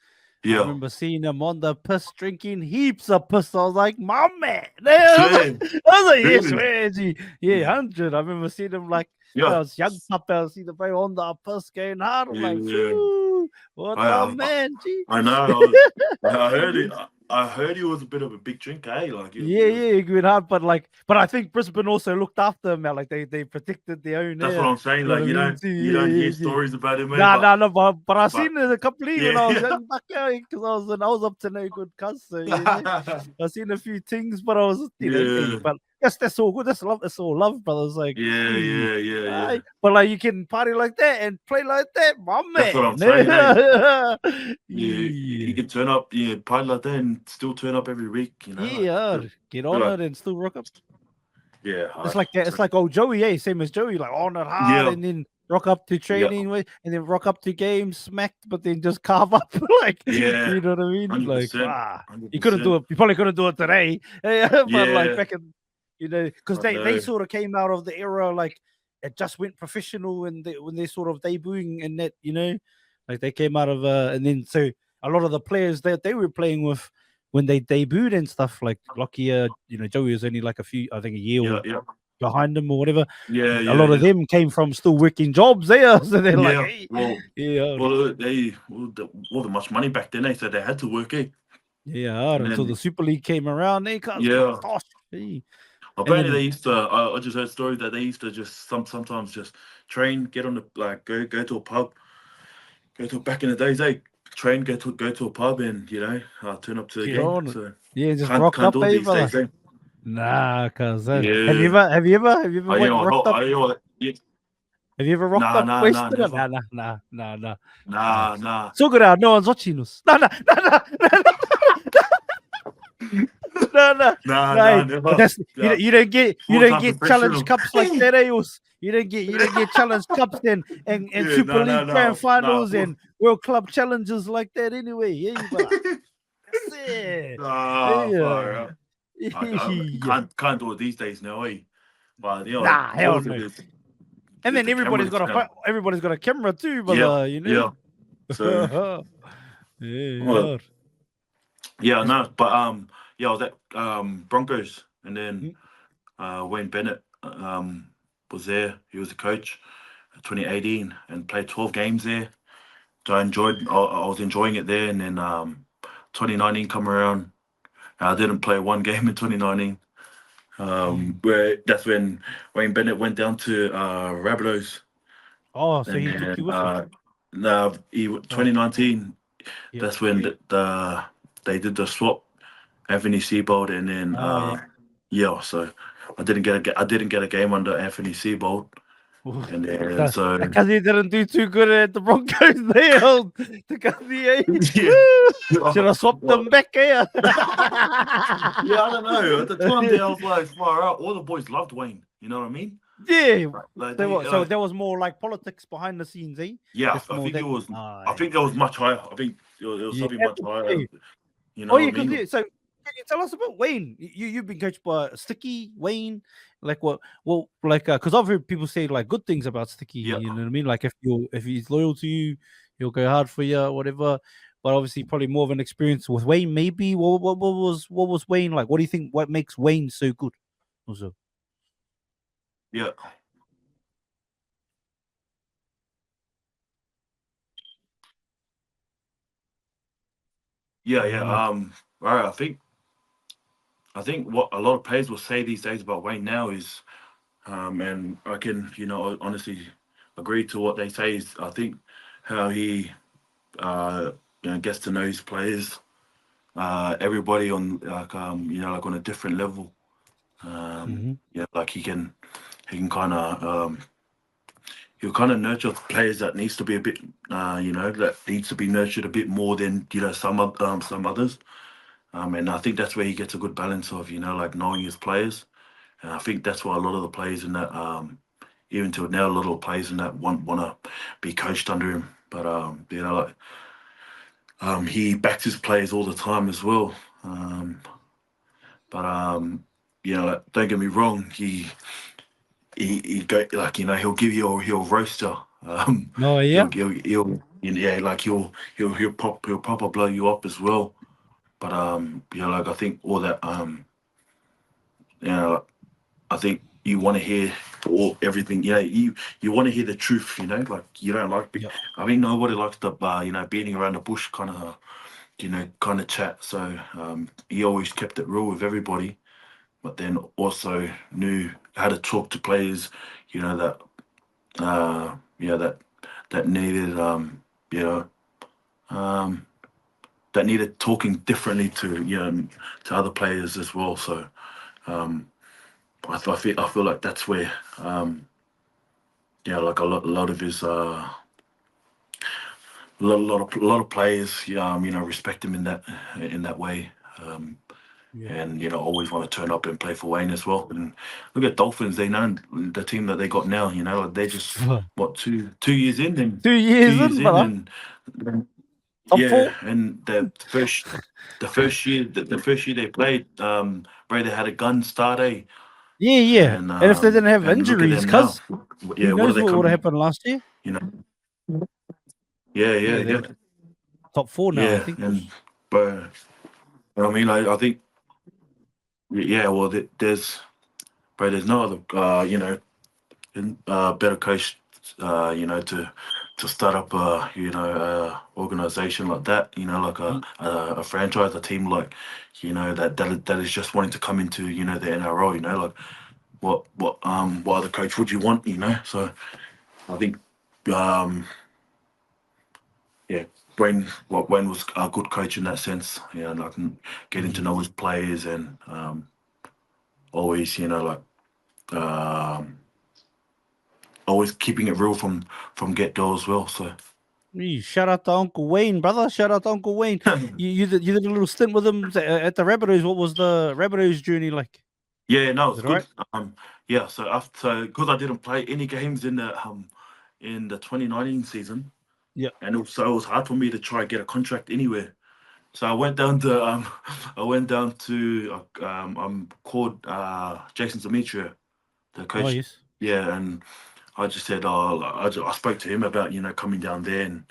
[SPEAKER 1] I
[SPEAKER 2] Yeah,
[SPEAKER 1] remember seeing him on the piss, drinking heaps of piss. I was like, my man.
[SPEAKER 2] swear,
[SPEAKER 1] I was like, yes,
[SPEAKER 2] really?
[SPEAKER 1] swear, G. Yeah, 100. I remember seeing him like, when I
[SPEAKER 2] Yeah,
[SPEAKER 1] was young, pup, I see the bro on the piss going hard. I'm like,
[SPEAKER 2] yeah.
[SPEAKER 1] phew, what the man, G.
[SPEAKER 2] I know. I heard it. I heard he was a bit of a big drinker. Eh? Like
[SPEAKER 1] Yeah, he went hard, but I think Brisbane also looked after him. Like they protected their own.
[SPEAKER 2] That's what I'm saying.
[SPEAKER 1] You know
[SPEAKER 2] Like
[SPEAKER 1] what I mean?
[SPEAKER 2] you don't hear
[SPEAKER 1] Yeah.
[SPEAKER 2] stories about him, eh?
[SPEAKER 1] No, but I seen it a couple of when I was
[SPEAKER 2] yeah.
[SPEAKER 1] young back because I was up to no good, cuz. So I seen a few things, but I was
[SPEAKER 2] Yeah.
[SPEAKER 1] but that's all good. That's love. That's all love, brothers. Like
[SPEAKER 2] Yeah.
[SPEAKER 1] but like you can party like that and play like that, my man.
[SPEAKER 2] That's what I'm saying. Eh? You
[SPEAKER 1] Yeah.
[SPEAKER 2] can turn up, party like that, and still turn up every week.
[SPEAKER 1] Yeah, get on it and still rock up.
[SPEAKER 2] Yeah,
[SPEAKER 1] It's like that. It's like old Joey, same as Joey, like on it hard and then rock up to training with, and then rock up to games, smacked, but then just carve up, like you know what I mean?
[SPEAKER 2] 100%,
[SPEAKER 1] Like,
[SPEAKER 2] 100%.
[SPEAKER 1] you couldn't do it. You probably couldn't do it today, but like back in, because they sort of came out of the era like it just went professional when they sort of debuting and that like they came out of and then so a lot of the players that they were playing with when they debuted and stuff like Lockyer, Joey was only like a year
[SPEAKER 2] Yeah.
[SPEAKER 1] behind them or whatever.
[SPEAKER 2] Yeah,
[SPEAKER 1] A lot of them came from still working jobs there, so they're like, hey,
[SPEAKER 2] well, they wasn't much money back then, so they had to work, eh?
[SPEAKER 1] Yeah, until the Super League came around, they can't. Gosh, hey.
[SPEAKER 2] Apparently, they used to. I just heard stories that they used to just sometimes just train, get on the go to a pub, back in the days, train, go to a pub, and turn up to the game. So
[SPEAKER 1] just rock up,
[SPEAKER 2] do it these days, eh?
[SPEAKER 1] Nah, cause have you ever rocked up? Have you ever rocked up wasted?
[SPEAKER 2] Nah.
[SPEAKER 1] So good out, no one's watching us. Nah.
[SPEAKER 2] Never.
[SPEAKER 1] You don't get challenge cups like that, You don't get challenge cups and Super League grand finals and World Club challenges like that anyway. Yeah,
[SPEAKER 2] I can't do it these days now, eh? But
[SPEAKER 1] hell no. And then everybody's got a camera too, but So
[SPEAKER 2] but I was at Broncos, and then Wayne Bennett was there. He was the coach 2018 and played 12 games there. So I was enjoying it there, and then 2019 come around. I didn't play one game in 2019. Where that's when Wayne Bennett went down to Rabbitohs.
[SPEAKER 1] Oh, so he took you with him?
[SPEAKER 2] No, 2019. That's when they did the swap, Anthony Seibold, and then so I didn't get a game under Anthony Seibold. And then
[SPEAKER 1] because he didn't do too good at the Broncos, they held should have swapped them back here.
[SPEAKER 2] I don't know. At the time, I was like, far out. All the boys loved Wayne. You know what I mean?
[SPEAKER 1] Yeah. So there was more like politics behind the scenes, eh?
[SPEAKER 2] Yeah, I think it was. I think it was much higher. I think it was something much higher. You know what I mean?
[SPEAKER 1] So can you tell us about Wayne? You've been coached by Sticky, Wayne. Like what? Well, like because I've heard people say like good things about Sticky. You know what I mean? Like if he's loyal to you, he'll go hard for you, whatever. But obviously, probably more of an experience with Wayne. Maybe what was Wayne like? What do you think? What makes Wayne so good? Also.
[SPEAKER 2] Yeah. Right. I think what a lot of players will say these days about Wayne now is, and I can honestly agree to what they say is I think how he gets to know his players, everybody on like on a different level. Like he can kind of he'll kind of nurture players that needs to be a bit that needs to be nurtured a bit more than some others. And I think that's where he gets a good balance of like knowing his players. And I think that's why a lot of the players in that even till now a lot of players in that want to be coached under him. But he backs his players all the time as well. Don't get me wrong, he go like he'll give you he'll roast you. He'll proper blow you up as well. But I think all that I think you want to hear everything. You want to hear the truth. Like you don't like. I mean, nobody likes the beating around the bush kind of kind of chat. So he always kept it real with everybody, but then also knew how to talk to players. That that needed that needed talking differently to other players as well. So I feel like that's where like a lot of his a lot of players respect him in that way. And always want to turn up and play for Wayne as well. And look at Dolphins; they know the team that they got now. They're just what 2 years in, and
[SPEAKER 1] 2 years in,
[SPEAKER 2] and and the first year they played, Brady had a gun start, eh?
[SPEAKER 1] Yeah. And if they didn't have injuries, because
[SPEAKER 2] who
[SPEAKER 1] knows what would have happened last year?
[SPEAKER 2] Yeah.
[SPEAKER 1] Top 4 now, I think.
[SPEAKER 2] But I mean, I think, well, there's bro, there's no other, better coach, to start up a organization like that, like a franchise, a team like, that is just wanting to come into, the NRL, like what other coach would you want, So I think, um, yeah, Wayne was a good coach in that sense, and I can getting to know his players and always, um, always keeping it real from get go as well. So
[SPEAKER 1] Shout out to Uncle Wayne, brother. Shout out to Uncle Wayne. You did a little stint with him at the Rabbitohs. What was the Rabbitohs journey like?
[SPEAKER 2] yeah, no,
[SPEAKER 1] Is
[SPEAKER 2] it's
[SPEAKER 1] it
[SPEAKER 2] good.
[SPEAKER 1] right?
[SPEAKER 2] Yeah, so because I didn't play any games in the 2019 season,
[SPEAKER 1] Yeah.
[SPEAKER 2] and it was hard for me to try and get a contract anywhere. So I went down to called Jason Demetria, the
[SPEAKER 1] Oh
[SPEAKER 2] coach.
[SPEAKER 1] yes.
[SPEAKER 2] Yeah, and I just said, oh, I spoke to him about coming down there, and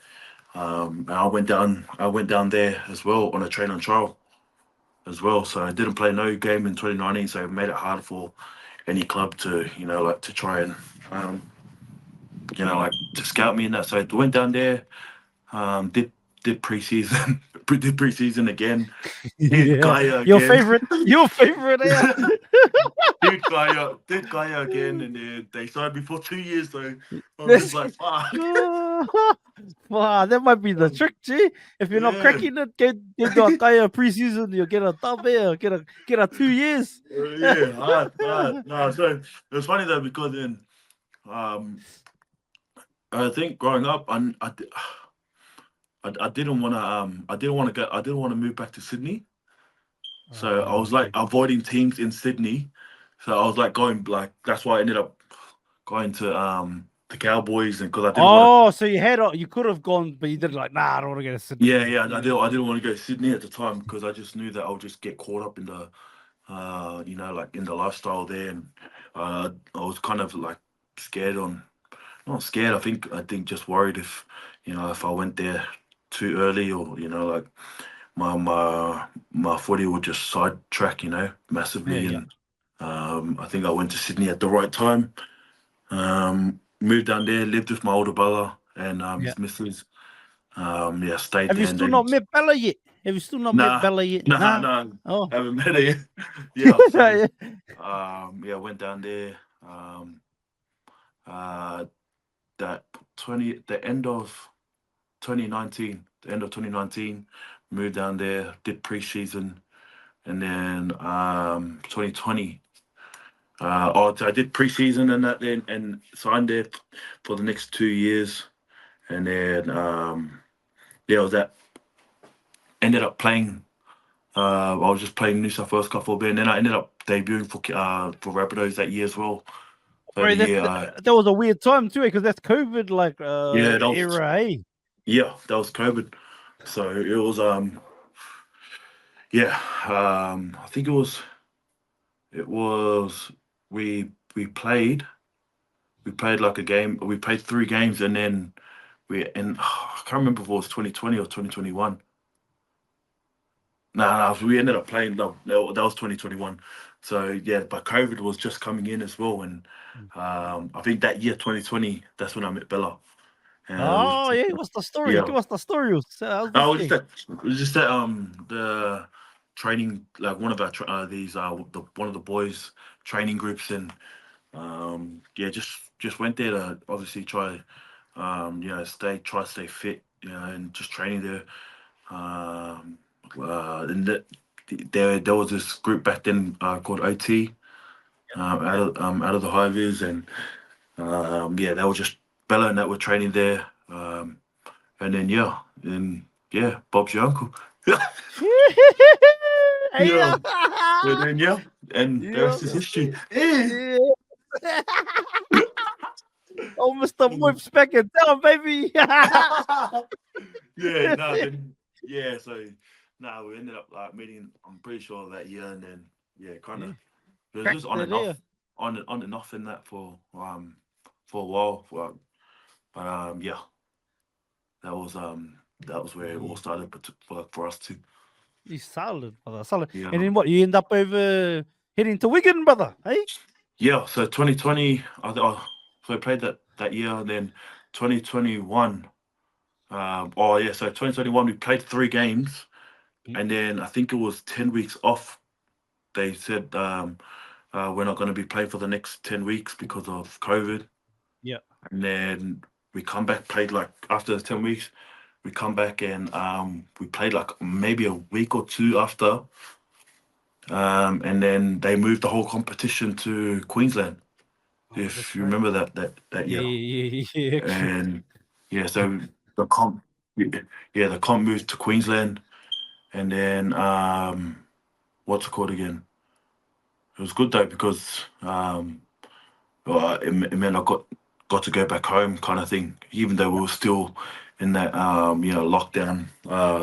[SPEAKER 2] I went down there as well on a train on trial as well. So I didn't play no game in 2019, so it made it hard for any club to to try and um, to scout me in that. So I went down there, did preseason, did preseason again, did
[SPEAKER 1] Yeah.
[SPEAKER 2] Gaia
[SPEAKER 1] Your
[SPEAKER 2] again.
[SPEAKER 1] favorite. Your favorite. Yeah.
[SPEAKER 2] Did Gaia again, and then they signed me for 2 years. So I'm just like, fuck.
[SPEAKER 1] Wow, that might be the trick, G. If you're not
[SPEAKER 2] Yeah.
[SPEAKER 1] cracking it, get to a Kaya preseason, you'll get a dub here, get a 2 years.
[SPEAKER 2] Yeah, hard. No, so it was funny though because then um, I think growing up, I didn't want to I didn't want to move back to Sydney. So I was like
[SPEAKER 1] Okay.
[SPEAKER 2] avoiding teams in Sydney. So I was like going like that's why I ended up going to the Cowboys, and because I didn't want to.
[SPEAKER 1] Oh, so you could have gone, but you did like, nah, I don't want to get a Sydney.
[SPEAKER 2] Yeah, I didn't want to go to Sydney at the time because I just knew that I'll just get caught up in the like in the lifestyle there, and I was kind of like scared on not scared. I think just worried if I went there too early, or like my footy would just sidetrack,
[SPEAKER 1] Yeah,
[SPEAKER 2] massively.
[SPEAKER 1] yeah,
[SPEAKER 2] And I think I went to Sydney at the right time. Moved down there, lived with my older brother and
[SPEAKER 1] yeah.
[SPEAKER 2] his missus. Yeah, stayed
[SPEAKER 1] Have you
[SPEAKER 2] there, and
[SPEAKER 1] still
[SPEAKER 2] then
[SPEAKER 1] not met Bella yet? Have you still not met
[SPEAKER 2] nah,
[SPEAKER 1] Bella yet? Nah.
[SPEAKER 2] nah,
[SPEAKER 1] Oh.
[SPEAKER 2] haven't met her yet. Yeah, so
[SPEAKER 1] Yeah.
[SPEAKER 2] yeah, went down there. Uh, that 20 the end of 2019, moved down there, did preseason, and then 2020. I did preseason and that, then and signed there for the next 2 years, and then yeah, was that ended up playing. I was just playing New South Wales Cup for a bit, and then I ended up debuting for Rabbitohs that year as well. So
[SPEAKER 1] Bro,
[SPEAKER 2] the
[SPEAKER 1] that,
[SPEAKER 2] year,
[SPEAKER 1] that was a weird time too, because that's COVID like
[SPEAKER 2] yeah,
[SPEAKER 1] era, hey.
[SPEAKER 2] that was COVID. So it was yeah, I think it was we played like a game. We played 3 games, and then I can't remember if it was 2020 or 2021. No, we ended up playing. No, that was 2021. So yeah, but COVID was just coming in as well, and I think that year 2020, that's when I met Bella. And
[SPEAKER 1] Oh yeah, what's the story?
[SPEAKER 2] yeah,
[SPEAKER 1] Give us the story. How's
[SPEAKER 2] I
[SPEAKER 1] this
[SPEAKER 2] was just
[SPEAKER 1] thing?
[SPEAKER 2] it was just that the training, like one of our one of the boys training groups, and yeah, just went there to obviously try try to stay fit, and just training there. And there was this group back then called OT, out of the high vis, and yeah, they were just Bella and that were training there, and then Bob's your uncle.
[SPEAKER 1] Yeah.
[SPEAKER 2] Yeah, and then and the
[SPEAKER 1] Yeah.
[SPEAKER 2] rest is history.
[SPEAKER 1] Yeah. Oh, Mr. Whip's back in town, baby.
[SPEAKER 2] Yeah, no, then so we ended up like meeting. I'm pretty sure that year, and then kind of it was just
[SPEAKER 1] Cracked
[SPEAKER 2] on
[SPEAKER 1] it
[SPEAKER 2] and off,
[SPEAKER 1] there.
[SPEAKER 2] on and off in that for a while. But yeah, that was where it all started. But for us too.
[SPEAKER 1] He's solid, brother. Solid.
[SPEAKER 2] Yeah.
[SPEAKER 1] And then what? You end up over heading to Wigan, brother. Hey?
[SPEAKER 2] Yeah, so 2020, so I played that year, and then 2021. So 2021 we played 3 games,
[SPEAKER 1] Mm.
[SPEAKER 2] and then I think it was 10 weeks off. They said we're not going to be playing for the next 10 weeks because of COVID,
[SPEAKER 1] Yeah.
[SPEAKER 2] and then we come back, played like after the 10 weeks, we come back and we played like maybe a week or two after, and then they moved the whole competition to Queensland.
[SPEAKER 1] Oh,
[SPEAKER 2] If
[SPEAKER 1] that's
[SPEAKER 2] you
[SPEAKER 1] right.
[SPEAKER 2] remember that
[SPEAKER 1] Yeah,
[SPEAKER 2] year.
[SPEAKER 1] yeah, yeah, yeah. True.
[SPEAKER 2] And yeah, so the comp, yeah, the comp moved to Queensland, and then what's it called again? It was good though because well, it meant I got to go back home, kind of thing. Even though we were still in that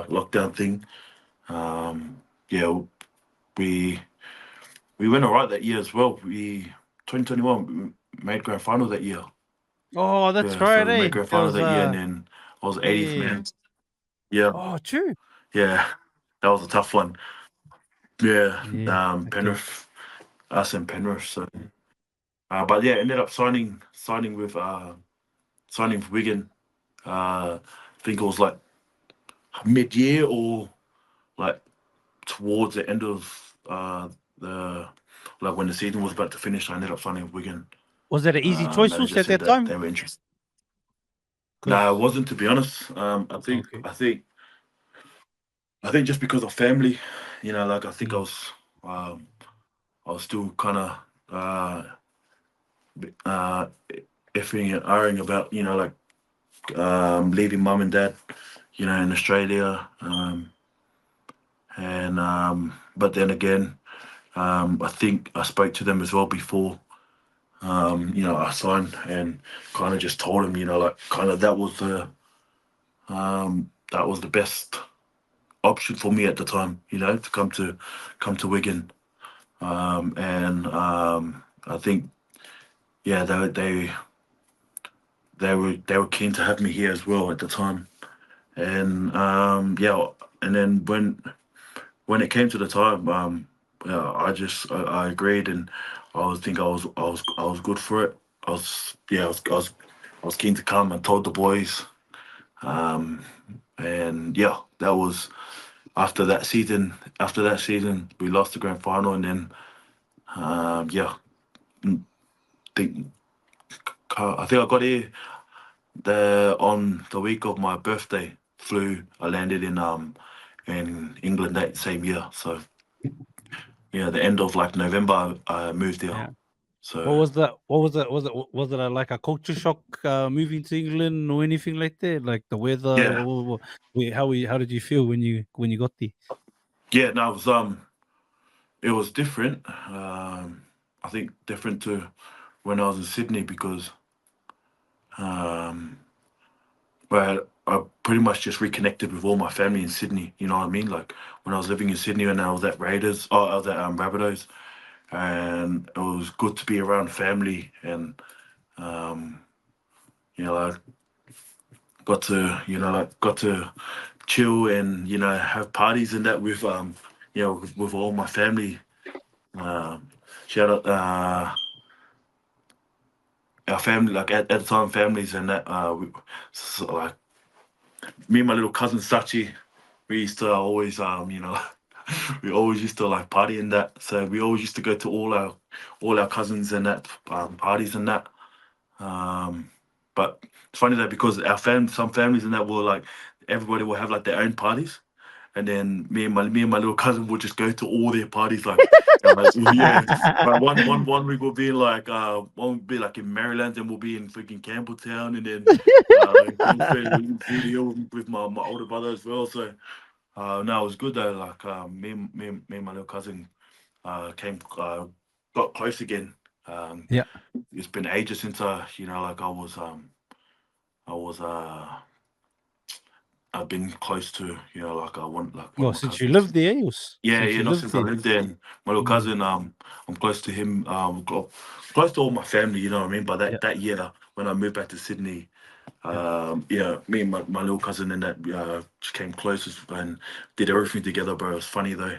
[SPEAKER 2] lockdown thing. Yeah, we we went alright that year as well. We 2021 we made grand final that year.
[SPEAKER 1] Oh, that's
[SPEAKER 2] Yeah, so
[SPEAKER 1] right,
[SPEAKER 2] we made
[SPEAKER 1] eh?
[SPEAKER 2] grand
[SPEAKER 1] There
[SPEAKER 2] final
[SPEAKER 1] was
[SPEAKER 2] that year, and then I was 80th
[SPEAKER 1] yeah.
[SPEAKER 2] man. Yeah,
[SPEAKER 1] Oh, true.
[SPEAKER 2] yeah, that was a tough one. Yeah,
[SPEAKER 1] Yeah. Okay.
[SPEAKER 2] Penrith, us and Penrith. So, but yeah, ended up signing for Wigan. I think it was like mid-year or like towards the end of the like when the season was about to finish. I ended up signing with Wigan.
[SPEAKER 1] Was that an easy choice,
[SPEAKER 2] And they
[SPEAKER 1] Sus,
[SPEAKER 2] just
[SPEAKER 1] at
[SPEAKER 2] said
[SPEAKER 1] that
[SPEAKER 2] that
[SPEAKER 1] time?
[SPEAKER 2] they were interested. No, it
[SPEAKER 1] Because
[SPEAKER 2] wasn't, to be honest.
[SPEAKER 1] okay.
[SPEAKER 2] I think just because of family, like I think
[SPEAKER 1] Mm.
[SPEAKER 2] um, I was still kind of uh, effing and ahhing about, like leaving mum and dad, in Australia. And but then again, I think I spoke to them as well before, I signed, and kind of just told them, like kind of that was the best option for me at the time, to come to Wigan. And I think, yeah, they were keen to have me here as well at the time. And yeah, and then when it came to the time, yeah, I agreed, and I was good for it. I was keen to come, and told the boys. Um, and yeah, that was after that season. After that season, we lost the grand final, and then yeah, think I think I got here on the week of my birthday. I landed in England that same year. So yeah, the end of like November, I moved here.
[SPEAKER 1] Yeah. What
[SPEAKER 2] So
[SPEAKER 1] was that? What was that? Was it like a culture shock moving to England or anything like that? Like the weather?
[SPEAKER 2] yeah,
[SPEAKER 1] How did you feel when you got there?
[SPEAKER 2] yeah. No, it was different. I think different to when I was in Sydney because um, where I pretty much just reconnected with all my family in Sydney. You know what I mean? Like when I was living in Sydney and I was at I was at Rabbitohs, and it was good to be around family, and um, I got to chill and have parties and that with with all my family. Um, Shout out our family, like at the time, families and that. Like me and my little cousin Sachi, we used to always we always used to like party and that. So we always used to go to all our cousins and that parties and that. Um, but it's funny that because some families and that will like everybody will have like their own parties, and then me and my little cousin would just go to all their parties. Like, yeah, like one week we'll be in like one will be like in Maryland, and we'll be in freaking Campbelltown, and then go straight to video with my older brother as well. So no, it was good though. Like me and my little cousin got close again. Um,
[SPEAKER 1] Yeah.
[SPEAKER 2] it's been ages since like I was I've been close to like I want like one of
[SPEAKER 1] Well,
[SPEAKER 2] my
[SPEAKER 1] since you
[SPEAKER 2] cousins.
[SPEAKER 1] lived there,
[SPEAKER 2] Yeah,
[SPEAKER 1] since
[SPEAKER 2] yeah,
[SPEAKER 1] you
[SPEAKER 2] not
[SPEAKER 1] lived
[SPEAKER 2] since I
[SPEAKER 1] there.
[SPEAKER 2] lived there. And my little
[SPEAKER 1] Mm.
[SPEAKER 2] cousin, I'm close to him. Close to all my family. You know what I mean. But
[SPEAKER 1] Yeah.
[SPEAKER 2] that year when I moved back to Sydney,
[SPEAKER 1] Yeah.
[SPEAKER 2] yeah, me and my little cousin and that just came close and did everything together, bro. It was funny though.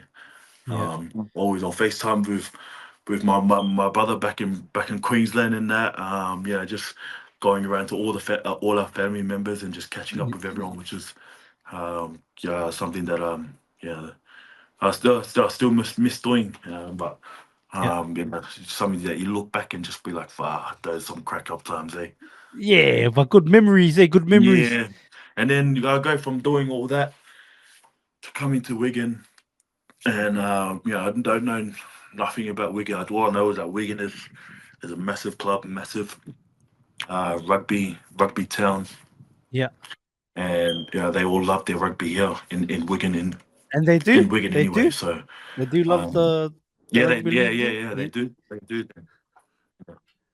[SPEAKER 1] Yeah.
[SPEAKER 2] Always on FaceTime with my brother back in Queensland and that. Just going around to all our family members and just catching up with everyone, which is something that I still miss doing. But it's something that you look back and just be like, "Fuck, those some crack up times, eh?"
[SPEAKER 1] Yeah, but good memories, eh? Good memories.
[SPEAKER 2] Yeah, and then I go from doing all that to coming to Wigan, and I don't know nothing about Wigan. All I know is that Wigan is a massive club, massive rugby town,
[SPEAKER 1] Yeah,
[SPEAKER 2] and they all love their rugby here in Wigan
[SPEAKER 1] and they
[SPEAKER 2] in
[SPEAKER 1] do,
[SPEAKER 2] Wigan
[SPEAKER 1] they
[SPEAKER 2] anyway.
[SPEAKER 1] do,
[SPEAKER 2] So
[SPEAKER 1] they do love
[SPEAKER 2] um,
[SPEAKER 1] the
[SPEAKER 2] yeah,
[SPEAKER 1] rugby league there.
[SPEAKER 2] they
[SPEAKER 1] Yeah,
[SPEAKER 2] do,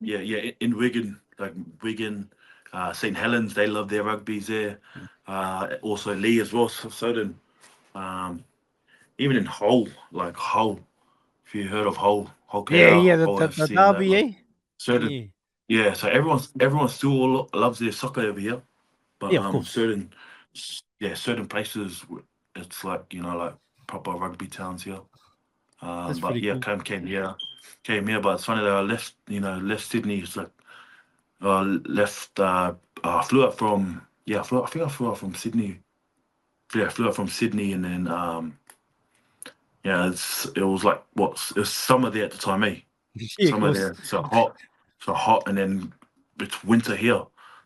[SPEAKER 2] yeah. In Wigan, like Wigan, St Helens, they love their rugbies there. Also Lee as well, so then um, even in Hull, like Hull. If you heard of Hull KR,
[SPEAKER 1] yeah.
[SPEAKER 2] Hull
[SPEAKER 1] The
[SPEAKER 2] FC, and that
[SPEAKER 1] derby,
[SPEAKER 2] like
[SPEAKER 1] eh?
[SPEAKER 2] certain,
[SPEAKER 1] Yeah,
[SPEAKER 2] yeah. So everyone still loves their soccer over here, but
[SPEAKER 1] yeah, of course.
[SPEAKER 2] certain places it's like like proper rugby towns here.
[SPEAKER 1] That's
[SPEAKER 2] But
[SPEAKER 1] pretty
[SPEAKER 2] yeah,
[SPEAKER 1] cool.
[SPEAKER 2] came here. But it's funny that I left Sydney. It's like left. Flew out from I think I flew out from Sydney. Yeah, flew out from Sydney, and then it was like it was summer there at the time, eh?
[SPEAKER 1] Yeah, of
[SPEAKER 2] Summer
[SPEAKER 1] course.
[SPEAKER 2] there, so hot, and then it's winter here.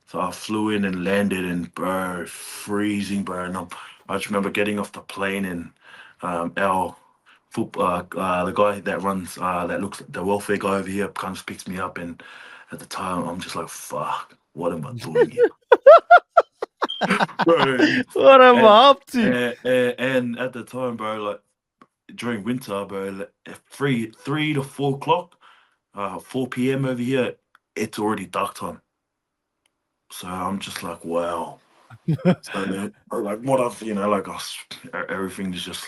[SPEAKER 2] So I flew in and landed, and bro, freezing, bro. And I just remember getting off the plane, and our football, the guy that runs, that looks the welfare guy over here, comes picks me up, and at the time I'm just like, fuck, what am I doing here, bro?
[SPEAKER 1] What am
[SPEAKER 2] And
[SPEAKER 1] I up to?
[SPEAKER 2] and at the time, bro, like during winter, bro, like, at 3 to 4 o'clock. 4 p.m. over here, it's already dark time. So I'm just like, wow. So like what I've, like everything is just,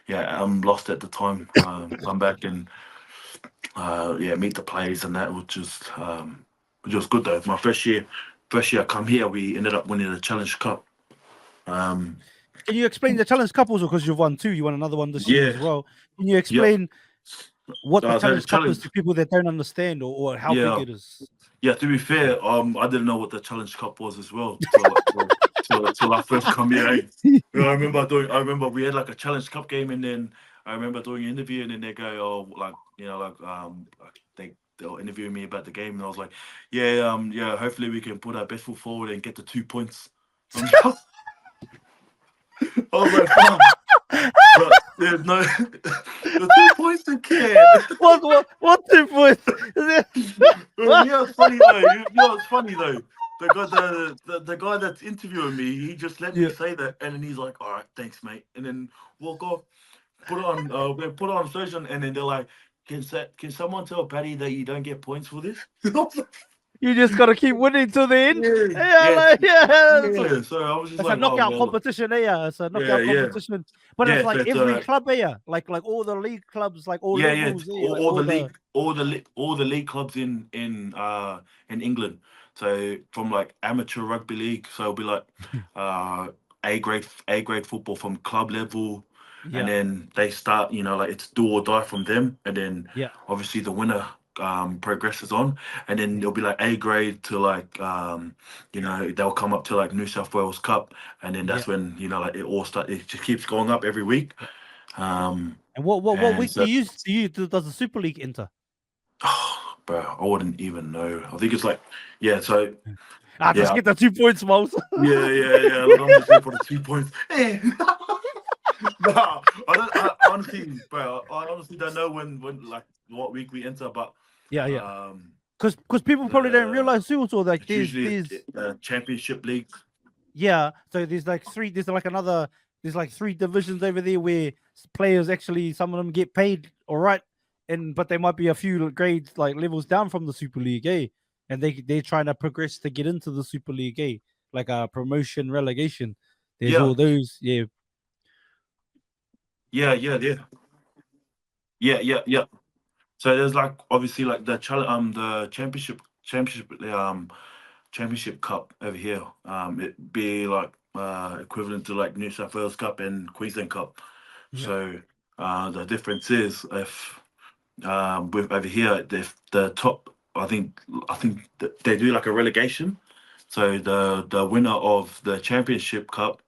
[SPEAKER 2] yeah, I'm lost at the time. Come back and meet the players and that, which was good though. My first year I come here, we ended up winning the Challenge Cup. Um,
[SPEAKER 1] Can you explain the challenge cup also? Because you've won two, you won another one this year
[SPEAKER 2] yeah,
[SPEAKER 1] as well. Can you
[SPEAKER 2] yep.
[SPEAKER 1] explain what the
[SPEAKER 2] So the
[SPEAKER 1] challenge cup is
[SPEAKER 2] challenge,
[SPEAKER 1] to people that don't understand, or how big
[SPEAKER 2] yeah.
[SPEAKER 1] it is?
[SPEAKER 2] Yeah, to be fair, I didn't know what the Challenge Cup was as well till I first come here. Eh? I remember we had like a Challenge Cup game, and then I remember doing an interview, and then they go, oh, like like they'll interview me about the game, and I was like, yeah, hopefully we can put our best foot forward and get the 2 points. I was like, fine, but there's no the 2 points to can.
[SPEAKER 1] What 2 points?
[SPEAKER 2] It's funny though. It's funny though. The guy that's interviewing me, he just let me
[SPEAKER 1] Yeah.
[SPEAKER 2] say that, and then he's like, "All right, thanks, mate," and then walk off. We put it on station, and then they're like, Can someone tell Patty that you don't get points for this?"
[SPEAKER 1] You just gotta keep winning till the end.
[SPEAKER 2] Yeah,
[SPEAKER 1] Yeah,
[SPEAKER 2] yeah,
[SPEAKER 1] like, yeah.
[SPEAKER 2] yeah. So I was just
[SPEAKER 1] It's a
[SPEAKER 2] like, "Oh
[SPEAKER 1] knockout
[SPEAKER 2] well,
[SPEAKER 1] competition, eh? Yeah, it's a
[SPEAKER 2] yeah,
[SPEAKER 1] knockout
[SPEAKER 2] yeah,
[SPEAKER 1] competition. But it's
[SPEAKER 2] yeah."
[SPEAKER 1] like
[SPEAKER 2] So it's
[SPEAKER 1] every club, eh? Yeah, like all the league clubs, like all
[SPEAKER 2] yeah.
[SPEAKER 1] levels, eh? Like all the
[SPEAKER 2] All the league clubs in England. So from like amateur rugby league, so it'll be like uh A grade football from club level, and
[SPEAKER 1] yeah,
[SPEAKER 2] then they start, like it's do or die from them, and then
[SPEAKER 1] yeah,
[SPEAKER 2] obviously the winner progresses on, and then
[SPEAKER 1] yeah,
[SPEAKER 2] it'll be like A grade to like they'll come up to like New South Wales Cup, and then
[SPEAKER 1] yeah.
[SPEAKER 2] that's when like it just keeps going up every week. Um
[SPEAKER 1] And what
[SPEAKER 2] and
[SPEAKER 1] week do
[SPEAKER 2] so
[SPEAKER 1] you does the Super League enter?
[SPEAKER 2] bro, I wouldn't even know. I think it's like, yeah, so
[SPEAKER 1] Just
[SPEAKER 2] yeah,
[SPEAKER 1] get the 2 points, Miles.
[SPEAKER 2] yeah. Look, I'm just here for the 2 points. Nah, I honestly don't know when like what week we enter, but
[SPEAKER 1] Yeah.
[SPEAKER 2] um,
[SPEAKER 1] Because people probably don't
[SPEAKER 2] the
[SPEAKER 1] realize too. Also, like
[SPEAKER 2] it's usually
[SPEAKER 1] there's
[SPEAKER 2] championship league.
[SPEAKER 1] yeah. So there's like three. There's like another. There's like three divisions over there where players actually some of them get paid all right, but they might be a few grades like levels down from the Super League, eh? And they're trying to progress to get into the Super League, eh? Like a promotion relegation. There's
[SPEAKER 2] Yeah,
[SPEAKER 1] all those, yeah.
[SPEAKER 2] yeah, yeah, yeah, yeah. So there's like obviously like the championship cup over here. It be like equivalent to like New South Wales Cup and Queensland Cup.
[SPEAKER 1] Yeah.
[SPEAKER 2] So the difference is if with over here, the top. I think they do like a relegation. So the winner of the Championship Cup,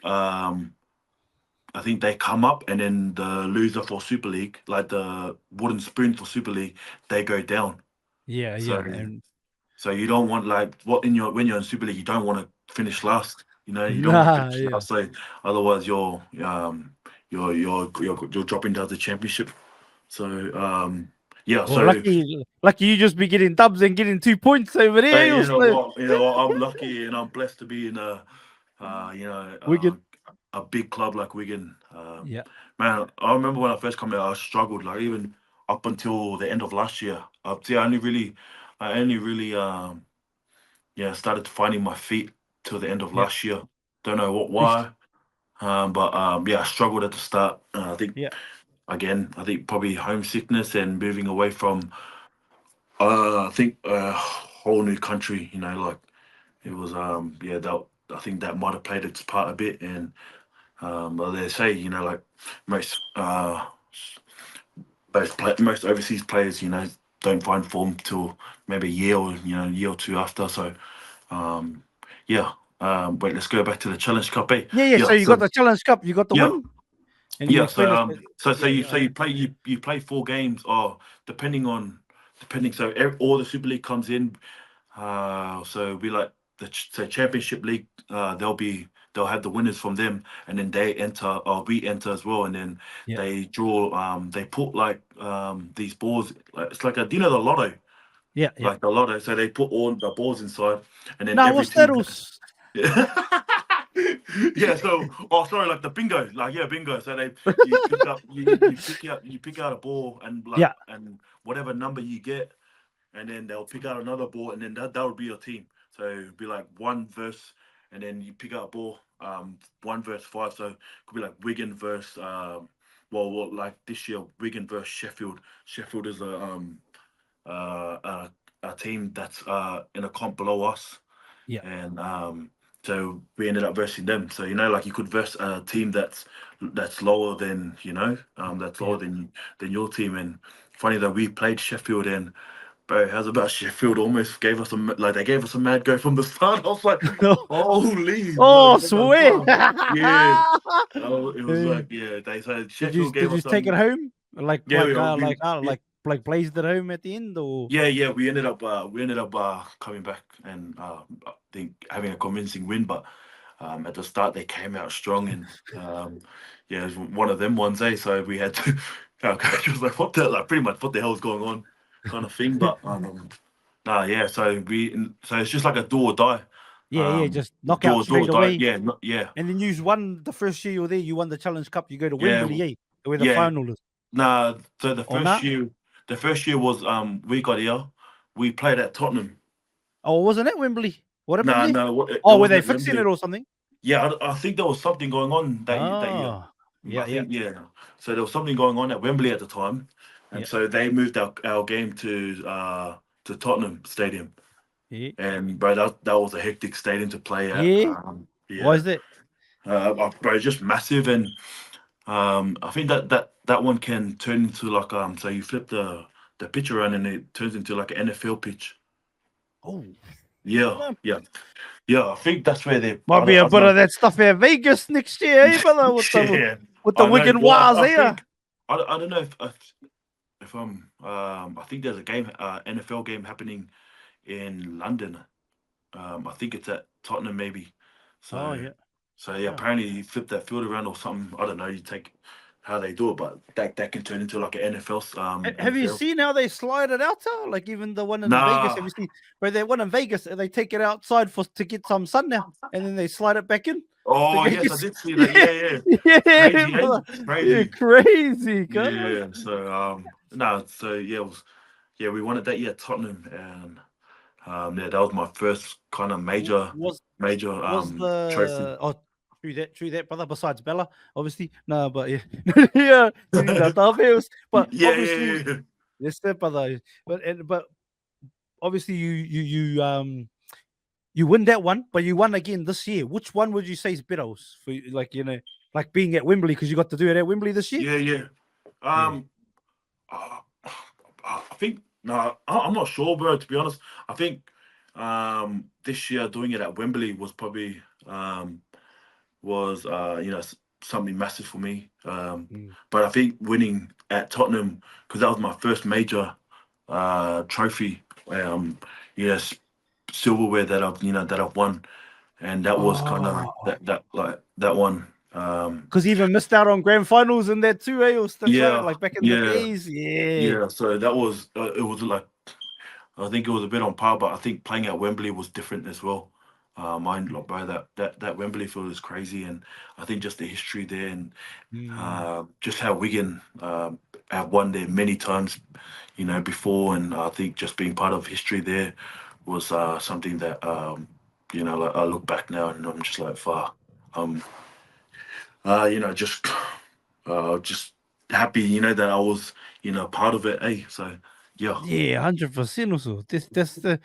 [SPEAKER 2] um, I think they come up, and then the loser for Super League, like the wooden spoon for Super League, they go down.
[SPEAKER 1] Yeah,
[SPEAKER 2] So
[SPEAKER 1] and
[SPEAKER 2] so you don't want like what in your when you're in Super League, you don't want to finish last. You don't want to
[SPEAKER 1] nah,
[SPEAKER 2] finish
[SPEAKER 1] yeah.
[SPEAKER 2] last. So otherwise, you're dropping down the Championship. So yeah.
[SPEAKER 1] Well,
[SPEAKER 2] So
[SPEAKER 1] lucky you just be getting dubs and getting 2 points over there.
[SPEAKER 2] hey,
[SPEAKER 1] You'll
[SPEAKER 2] you know
[SPEAKER 1] slip.
[SPEAKER 2] what? You know what? I'm lucky and I'm blessed to be in you know,
[SPEAKER 1] Wigan.
[SPEAKER 2] a big club like Wigan.
[SPEAKER 1] Yeah,
[SPEAKER 2] Man, I remember when I first came here, I struggled. Like even up until the end of last year. See, I only really, yeah, started finding my feet till the end of
[SPEAKER 1] yeah,
[SPEAKER 2] last year. Don't know why. But yeah, I struggled at the start. I think
[SPEAKER 1] yeah,
[SPEAKER 2] again, I think probably homesickness and moving away from, I think a whole new country. You know, like it was, yeah, that I think that might have played its part a bit. And well, they say, you know, like most most overseas players, you know, don't find form till maybe a year or year or two after. So um, yeah. Wait, let's go back to the Challenge Cup. Eh?
[SPEAKER 1] yeah. So
[SPEAKER 2] Yeah.
[SPEAKER 1] you got the Challenge Cup, you got the
[SPEAKER 2] Yeah.
[SPEAKER 1] win, and you
[SPEAKER 2] Yeah,
[SPEAKER 1] explain us.
[SPEAKER 2] so
[SPEAKER 1] Yeah,
[SPEAKER 2] you
[SPEAKER 1] yeah,
[SPEAKER 2] so you play 4 games, or depending. So all the Super League comes in. So we like so Championship League. They'll have the winners from them, and then they enter, or we enter as well, and then
[SPEAKER 1] yeah,
[SPEAKER 2] they draw. They put like these balls. Like, it's like a the lotto,
[SPEAKER 1] yeah, yeah.
[SPEAKER 2] like the lotto. So they put all the balls inside, and then
[SPEAKER 1] Now
[SPEAKER 2] every
[SPEAKER 1] what's that?
[SPEAKER 2] team. Yeah. Yeah, so sorry, like the bingo, like yeah, bingo. So you pick up you pick out a ball, and like
[SPEAKER 1] Yeah.
[SPEAKER 2] and whatever number you get, and then they'll pick out another ball, and then that would be your team. So it'd be like one verse, and then you pick out a ball, 1 verse 5. So it could be like Wigan versus like this year, Wigan versus Sheffield. Sheffield is uh, a, a team that's in a comp below us,
[SPEAKER 1] Yeah.
[SPEAKER 2] and so we ended up versing them. So like you could verse a team that's lower than that's lower
[SPEAKER 1] Yeah.
[SPEAKER 2] than your team. And funny that we played Sheffield, and bro, how's about Sheffield almost gave us they gave us a mad go from the start. I was like, holy,
[SPEAKER 1] Oh,
[SPEAKER 2] like, what the
[SPEAKER 1] sweet.
[SPEAKER 2] fuck? Yeah. Oh, it was
[SPEAKER 1] Hey,
[SPEAKER 2] like, yeah, they said
[SPEAKER 1] did you
[SPEAKER 2] Sheffield gave us
[SPEAKER 1] take it
[SPEAKER 2] some.
[SPEAKER 1] home?
[SPEAKER 2] Yeah, we,
[SPEAKER 1] Like blazed it home at the end, or
[SPEAKER 2] yeah, we ended up coming back, and I think having a convincing win. But at the start, they came out strong, and yeah, it was one of them ones, eh? So we had to. Our coach was like, "What the like, pretty much what the hell's going on," kind of thing. But nah, yeah. So it's just like a do or die.
[SPEAKER 1] yeah, just knock
[SPEAKER 2] Do
[SPEAKER 1] out
[SPEAKER 2] or do or
[SPEAKER 1] straight
[SPEAKER 2] die.
[SPEAKER 1] away.
[SPEAKER 2] Yeah, yeah,
[SPEAKER 1] And then you won the first year you were there. You won the Challenge Cup. You go to
[SPEAKER 2] yeah,
[SPEAKER 1] Wembley, where the
[SPEAKER 2] yeah.
[SPEAKER 1] final is.
[SPEAKER 2] Nah. So
[SPEAKER 1] Or not?
[SPEAKER 2] the first year was we got here. We played at Tottenham.
[SPEAKER 1] Oh, wasn't it Wembley? What happened
[SPEAKER 2] Nah,
[SPEAKER 1] there?
[SPEAKER 2] no, it
[SPEAKER 1] Oh, were
[SPEAKER 2] wasn't
[SPEAKER 1] they
[SPEAKER 2] at
[SPEAKER 1] fixing it
[SPEAKER 2] Wembley.
[SPEAKER 1] or something?
[SPEAKER 2] Yeah, I think there was something going on that year.
[SPEAKER 1] Oh, yeah,
[SPEAKER 2] I
[SPEAKER 1] yeah,
[SPEAKER 2] think yeah. So there was something going on at Wembley at the time, and
[SPEAKER 1] yeah,
[SPEAKER 2] so they moved our game to Tottenham Stadium.
[SPEAKER 1] yeah,
[SPEAKER 2] And bro, that was a hectic stadium to play at.
[SPEAKER 1] yeah. Why
[SPEAKER 2] Yeah,
[SPEAKER 1] is that?
[SPEAKER 2] bro, it's just massive, and I think that one can turn into like so you flip the pitch around, and it turns into like an NFL pitch.
[SPEAKER 1] Oh,
[SPEAKER 2] Yeah,
[SPEAKER 1] well,
[SPEAKER 2] yeah, yeah. I think that's where they.
[SPEAKER 1] might be a
[SPEAKER 2] I don't
[SPEAKER 1] bit
[SPEAKER 2] know.
[SPEAKER 1] of that stuff at Vegas next year, brother?
[SPEAKER 2] Yeah,
[SPEAKER 1] With the
[SPEAKER 2] I know.
[SPEAKER 1] Wigan
[SPEAKER 2] Well,
[SPEAKER 1] Warriors
[SPEAKER 2] I
[SPEAKER 1] here.
[SPEAKER 2] think I don't know if I think there's a game NFL game happening in London. I think it's at Tottenham maybe.
[SPEAKER 1] Oh
[SPEAKER 2] So
[SPEAKER 1] yeah.
[SPEAKER 2] yeah,
[SPEAKER 1] Oh.
[SPEAKER 2] apparently you flip that field around or something. I don't know. You take how they do it, but that can turn into like an NFL
[SPEAKER 1] Have you
[SPEAKER 2] NFL.
[SPEAKER 1] seen how they slide it out? Like even the one in Vegas. Have
[SPEAKER 2] Nah.
[SPEAKER 1] you seen where they one in Vegas? They take it outside to get some sun now, and then they slide it back in. To
[SPEAKER 2] Oh
[SPEAKER 1] get,
[SPEAKER 2] yes, I did see that. Yeah, yeah.
[SPEAKER 1] yeah,
[SPEAKER 2] Crazy, eh?
[SPEAKER 1] brother. Yeah,
[SPEAKER 2] Crazy.
[SPEAKER 1] crazy, cuz.
[SPEAKER 2] Yeah. So no. So yeah, we won it that year at Tottenham, and yeah, that was my first kind of major
[SPEAKER 1] Was
[SPEAKER 2] trophy.
[SPEAKER 1] the true that, brother. Besides Bella, obviously, no, but yeah, yeah, but
[SPEAKER 2] Yeah,
[SPEAKER 1] obviously,
[SPEAKER 2] yeah, yeah.
[SPEAKER 1] yes, that, brother. But obviously, you win that one, but you won again this year. Which one would you say is better for you, like being at Wembley because you got to do it at Wembley this year?
[SPEAKER 2] Yeah, yeah.
[SPEAKER 1] Yeah,
[SPEAKER 2] Um, I think no, I'm not sure, bro. To be honest, I think this year doing it at Wembley was probably something massive for me. But I think winning at Tottenham, because that was my first major trophy, yes, silverware that I've won, and that was kind of that one.
[SPEAKER 1] Because he even missed out on grand finals in that too, eh? Or stuff like back in the
[SPEAKER 2] yeah,
[SPEAKER 1] days.
[SPEAKER 2] yeah. So that was it was like I think it was a bit on par, but I think playing at Wembley was different as well. Mind bro, that Wembley field is crazy, and I think just the history there and just how Wigan have won there many times, before, and I think just being part of history there was something that like I look back now and I'm just like far, just happy, that I was, part of it, eh? So yeah.
[SPEAKER 1] Yeah, 100% also. That's the,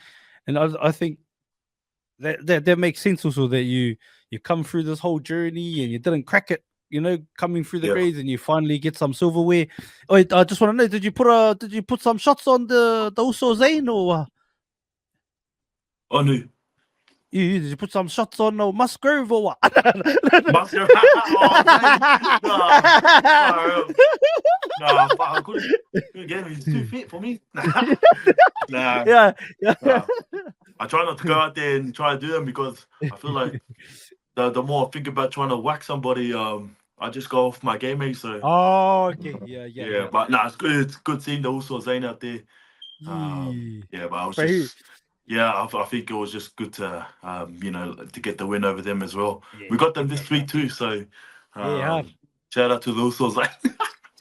[SPEAKER 1] and I think that makes sense also that you come through this whole journey and you didn't crack it, coming through the
[SPEAKER 2] Yeah.
[SPEAKER 1] grades and you finally get some silverware. Oh, I just want to know, did you put some shots on the Uso Zane or
[SPEAKER 2] Oh no.
[SPEAKER 1] did you put some shots on Musgrove or what?
[SPEAKER 2] Musgrove. Oh, no, I couldn't get him. He's too fit for me. Nah.
[SPEAKER 1] Yeah.
[SPEAKER 2] I try not to go out there and try to do them because I feel like the more I think about trying to whack somebody, I just go off my game, so.
[SPEAKER 1] Oh, okay. Yeah.
[SPEAKER 2] But it's good. It's good seeing the Uso Zane out there. But I was just. Yeah, I think it was just good to, to get the win over them as well.
[SPEAKER 1] Yeah,
[SPEAKER 2] we got them this week too, so shout out to the Usos.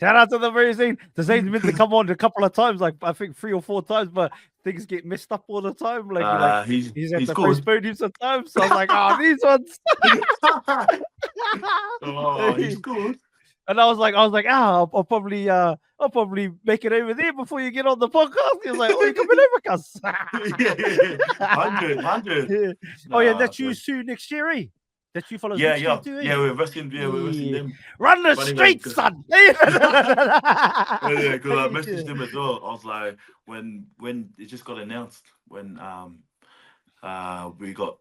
[SPEAKER 1] Shout out to the very Zane. The Zane's meant to come on a couple of times, like I think 3 or 4 times, but things get messed up all the time. Like he's had to postpone him sometimes. So I was like, oh, these ones.
[SPEAKER 2] Oh, he's good.
[SPEAKER 1] And I was like, I'll probably make it over there before you get on the podcast. He was like, oh, you coming over, cuz?
[SPEAKER 2] 100.
[SPEAKER 1] Oh yeah, that's you soon next year, eh? That you follow next year too, eh?
[SPEAKER 2] Yeah, we're wrestling them.
[SPEAKER 1] Run the streets, son.
[SPEAKER 2] Yeah, because I messaged him as well. I was like, when it just got announced, when it got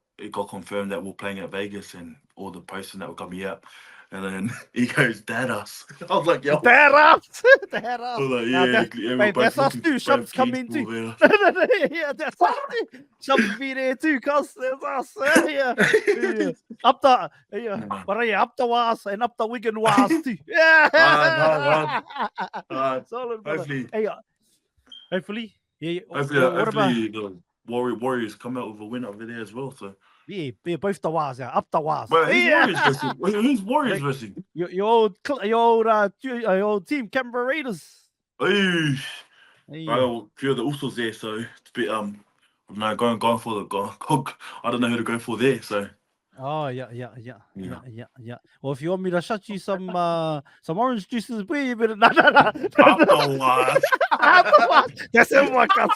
[SPEAKER 2] confirmed that we're playing at Vegas and all the posters that were coming out. And then he goes, "Dad us." I was like, "Yo,
[SPEAKER 1] dad us."
[SPEAKER 2] I was like, "Yeah,
[SPEAKER 1] that's us too. Shubz come in too." Yeah, that's us too. Shubz be there too, cuz that's us. Yeah. Up the was and up the Wigan was too. Yeah. Solid,
[SPEAKER 2] hopefully.
[SPEAKER 1] Hey, hopefully. Yeah.
[SPEAKER 2] Hopefully the Warriors come out with a win over there as well. So.
[SPEAKER 1] Yeah, both the was, up the was.
[SPEAKER 2] Well, who's Warriors versus?
[SPEAKER 1] Your old team, Canberra Raiders.
[SPEAKER 2] Hey. A few of the Usos there, so it's a bit going for the I don't know who to go for there, so.
[SPEAKER 1] Oh yeah. Well, if you want me to shut you some orange juices, boy, you better
[SPEAKER 2] Afterwards.
[SPEAKER 1] That's it, my cuz.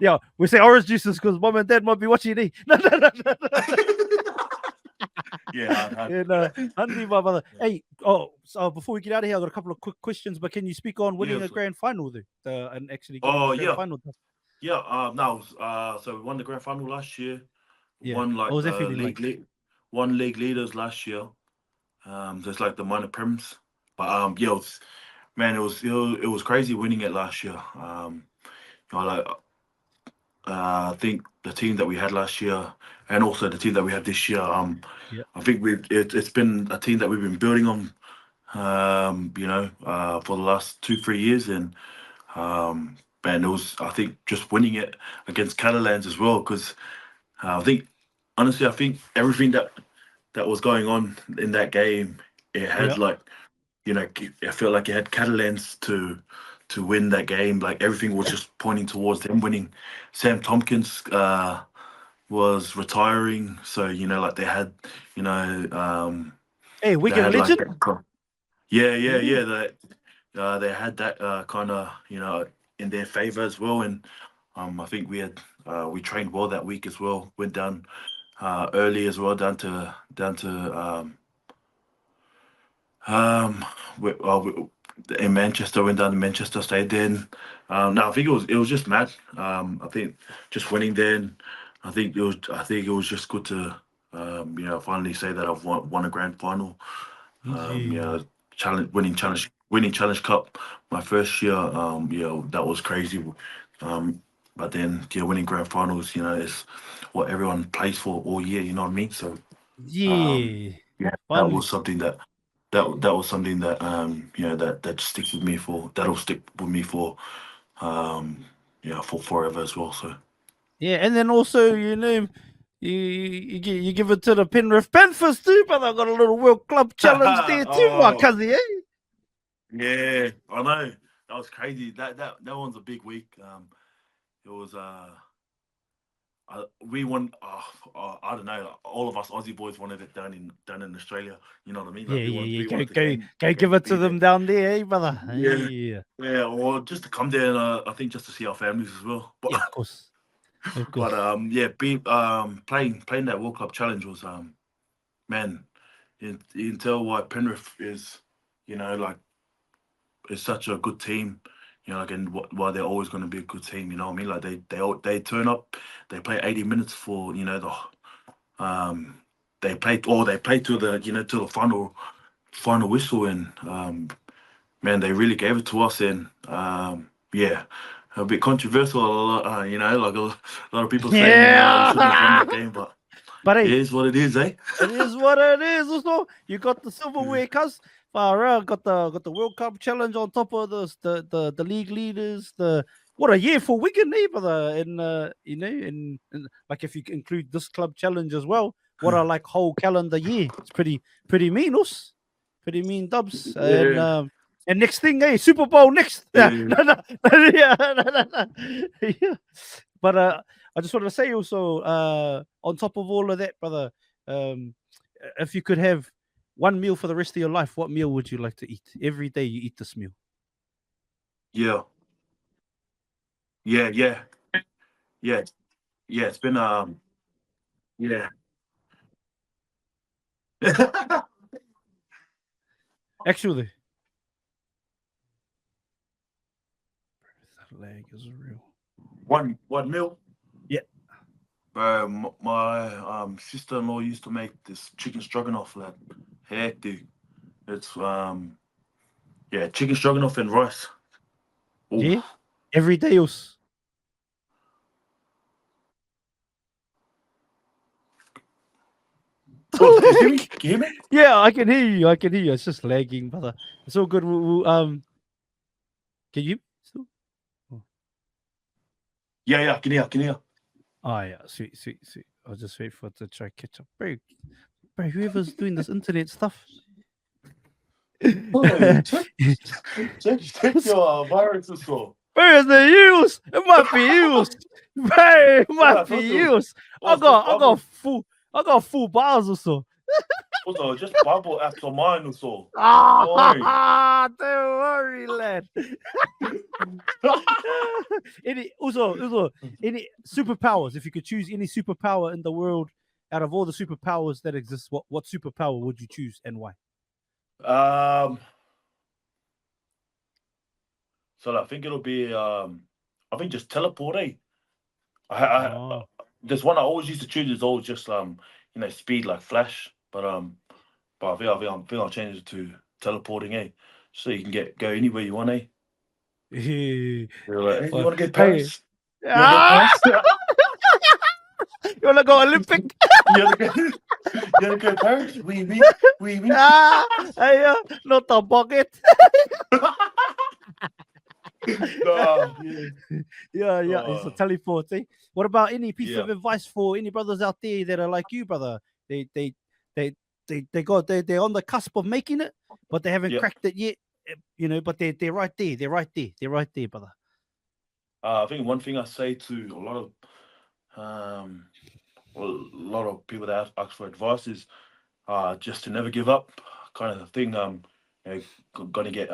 [SPEAKER 1] Yeah, we say orange juices because mom and dad might be watching it. Handy, my brother. Hey, so before we get out of here, I got a couple of quick questions, but can you speak on winning a grand final though? And actually grand final?
[SPEAKER 2] So we won the grand final last year.
[SPEAKER 1] Yeah.
[SPEAKER 2] Won won league leaders last year. Just like the minor prems. But it was crazy winning it last year. I think the team that we had last year and also the team that we had this year, I think it's been a team that we've been building on, for the last 2-3 years, and it was, I think, just winning it against Catalans as well, because I think everything that was going on in that game, it had it felt like it had Catalans to win that game. Like everything was just pointing towards them winning. Sam Tompkins was retiring, so they had
[SPEAKER 1] hey, Wigan legend.
[SPEAKER 2] They had that kind of in their favor as well, and I think we trained well that week as well. Went down early as well, down to in Manchester. Went down to Manchester, stayed there. And, no, I think it was just mad. I think just winning there. And I think it was just good to finally say that I've won a grand final.
[SPEAKER 1] Yeah.
[SPEAKER 2] Winning challenge cup my first year. That was crazy. But then winning grand finals, is what everyone plays for all year. You know what I mean? So
[SPEAKER 1] Yeah.
[SPEAKER 2] yeah, that
[SPEAKER 1] Finally.
[SPEAKER 2] was something that was something that that sticks with me for that'll stick with me for for forever as well. So
[SPEAKER 1] Yeah, and then also, you give it to the Penrith Panthers too, but I got a little World Club challenge there too, my
[SPEAKER 2] oh
[SPEAKER 1] cousin, eh?
[SPEAKER 2] yeah, I know that was crazy. That one's a big week. It was we won. I don't know. All of us Aussie boys wanted it done in Australia. You know what I mean? Like
[SPEAKER 1] Yeah.
[SPEAKER 2] we wanted the
[SPEAKER 1] Go
[SPEAKER 2] game
[SPEAKER 1] give
[SPEAKER 2] to
[SPEAKER 1] it
[SPEAKER 2] be
[SPEAKER 1] to
[SPEAKER 2] there.
[SPEAKER 1] them down there, eh, brother?
[SPEAKER 2] Yeah,
[SPEAKER 1] Yeah.
[SPEAKER 2] yeah. Or just to come there and I think just to see our families as well. But
[SPEAKER 1] Yeah, of course. Of
[SPEAKER 2] but
[SPEAKER 1] course.
[SPEAKER 2] yeah, playing that World Cup challenge was man, you can tell why Penrith is like is such a good team. Like and why they're always going to be a good team. You know what I mean? Like they turn up, they play 80 minutes for they play to the to the final whistle and man, they really gave it to us and yeah, a bit controversial. Like a lot of people saying we shouldn't have won
[SPEAKER 1] Yeah.
[SPEAKER 2] that game, but
[SPEAKER 1] But
[SPEAKER 2] it
[SPEAKER 1] hey,
[SPEAKER 2] is what it is, eh?
[SPEAKER 1] it is what it is. Also, you got the silverware, cuz. Far out, got the World Cup challenge on top of the league leaders. The what a year for Wigan, eh, brother? And and like if you include this club challenge as well, what a like whole calendar year. It's pretty mean, us. Pretty mean dubs.
[SPEAKER 2] Yeah,
[SPEAKER 1] And next thing, hey, Super Bowl next. Yeah,
[SPEAKER 2] yeah,
[SPEAKER 1] no, yeah, no. Yeah. But I just want to say also, on top of all of that, brother, um, if you could have one meal for the rest of your life, what meal would you like to eat? Every day you eat this meal.
[SPEAKER 2] yeah, yeah, yeah, yeah, yeah. It's been yeah.
[SPEAKER 1] Actually, that leg is real.
[SPEAKER 2] one meal.
[SPEAKER 1] Yeah.
[SPEAKER 2] My sister-in-law used to make this chicken stroganoff, like heck, dude. It's yeah, chicken stroganoff and rice. Ooh.
[SPEAKER 1] Yeah. Every day, us.
[SPEAKER 2] Oh, can you hear me? Can you hear me?
[SPEAKER 1] Yeah, I can hear you. I can hear you. It's just lagging, brother. It's all good. Can you? Still? Oh.
[SPEAKER 2] Yeah, I can hear.
[SPEAKER 1] Oh yeah, sweet. I'll just wait for it to try catch up. Bro, whoever's doing this internet stuff.
[SPEAKER 2] Oh, check your viruses for.
[SPEAKER 1] Where's the use? It might be used. Bro, it
[SPEAKER 2] Yeah, I
[SPEAKER 1] might be
[SPEAKER 2] thought it
[SPEAKER 1] used.
[SPEAKER 2] was just
[SPEAKER 1] I got full bars or so.
[SPEAKER 2] also just Bible apps on mine or so. Don't worry.
[SPEAKER 1] Ah, don't worry, lad. Also, any superpowers? If you could choose any superpower in the world out of all the superpowers that exist, what superpower would you choose and why?
[SPEAKER 2] Um, so I think it'll be I think just teleport. Eh?
[SPEAKER 1] Oh,
[SPEAKER 2] There's one I always used to choose is always just speed like Flash, but I think I'll change it to teleporting. Eh, so you can go anywhere you want. Eh,
[SPEAKER 1] hey,
[SPEAKER 2] you're like, hey, you want to go
[SPEAKER 1] hey.
[SPEAKER 2] Paris? You want to go
[SPEAKER 1] Ah,
[SPEAKER 2] Paris?
[SPEAKER 1] you wanna go Olympic?
[SPEAKER 2] you want to go? You want to go Paris? Oui.
[SPEAKER 1] Ah, hey, not the bucket.
[SPEAKER 2] No,
[SPEAKER 1] Yeah, it's a teleport. Eh? What about any piece
[SPEAKER 2] yeah,
[SPEAKER 1] of advice for any brothers out there that are like you, brother? They they they they're on the cusp of making it, but they haven't
[SPEAKER 2] yeah.
[SPEAKER 1] cracked it yet. But they're right there. They're right there, brother.
[SPEAKER 2] I think one thing I say to um, a lot of people that ask for advice is just to never give up, kind of thing. You know, gonna get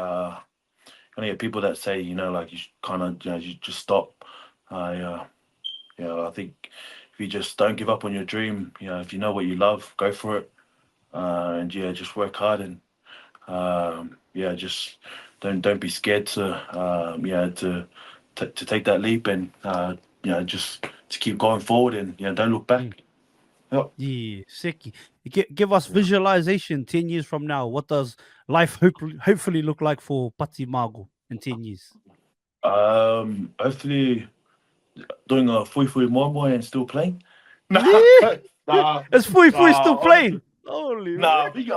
[SPEAKER 2] people that say like you kind of you just stop. I think if you just don't give up on your dream, if you know what you love, go for it, and just work hard and just don't be scared to to take that leap and just to keep going forward and don't look back. Yep.
[SPEAKER 1] Yeah, sicky. Give us visualization 10 years from now. What does life hopefully look like for Pati Mago in 10 years?
[SPEAKER 2] Hopefully doing a fui moimoi and still playing.
[SPEAKER 1] It's fui still playing. Holy
[SPEAKER 2] I think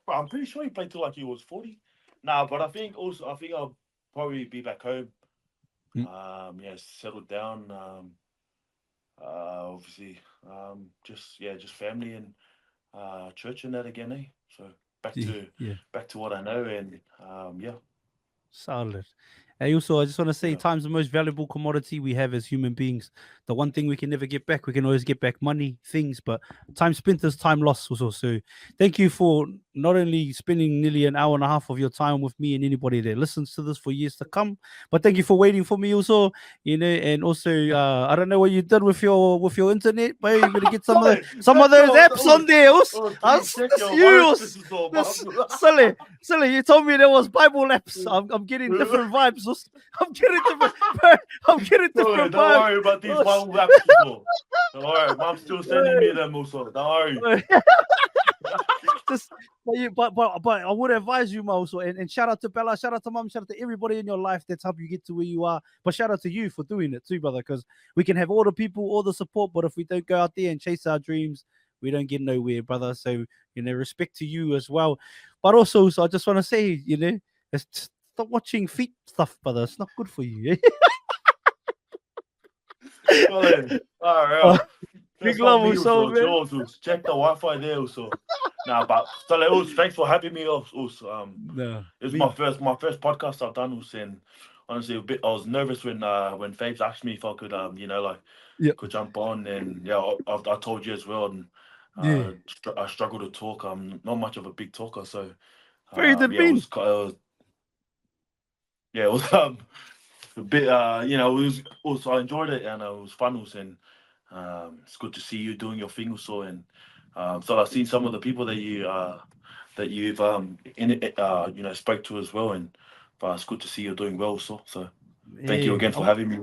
[SPEAKER 2] I'm pretty sure he played till like he was 40. But I think I'll probably be back home. Settled down. Obviously, just family and church and that again, eh? So back to what I know and
[SPEAKER 1] Solid. And also, I just want to say, time's the most valuable commodity we have as human beings. The one thing we can never get back. We can always get back money, things, but time spent is time lost also. So thank you for not only spending nearly an hour and a half of your time with me and anybody that listens to this for years to come, but thank you for waiting for me also, and also, I don't know what you did with your internet, but you're going to get some of those apps on there. Sully, you told me there was Bible apps. I'm getting different vibes. I'm getting different
[SPEAKER 2] Don't
[SPEAKER 1] vibes.
[SPEAKER 2] worry about these Bible apps. Don't worry, Mom's still sending me them also. Don't worry.
[SPEAKER 1] But I would advise you, Mo, also, and shout out to Bella, shout out to Mom, shout out to everybody in your life that's helped you get to where you are. But shout out to you for doing it too, brother, because we can have all the people, all the support, but if we don't go out there and chase our dreams, we don't get nowhere, brother. So, respect to you as well. But also, so I just want to say, stop watching feet stuff, brother. It's not good for you.
[SPEAKER 2] Well then, all right.
[SPEAKER 1] Big love also, man.
[SPEAKER 2] Check the Wi-Fi there also. But thanks for having me also. It's my first podcast I've done also, and honestly I was nervous when Fabes asked me if I could could jump on, and I told you as well, and I struggle to talk. I'm not much of a big talker, so
[SPEAKER 1] very good bean.
[SPEAKER 2] It was a bit it was also, I enjoyed it, and it was fun also, and it's good to see you doing your thing also, and so I've seen some of the people that you've spoke to as well, and it's good to see you're doing well. So thank you again for having me.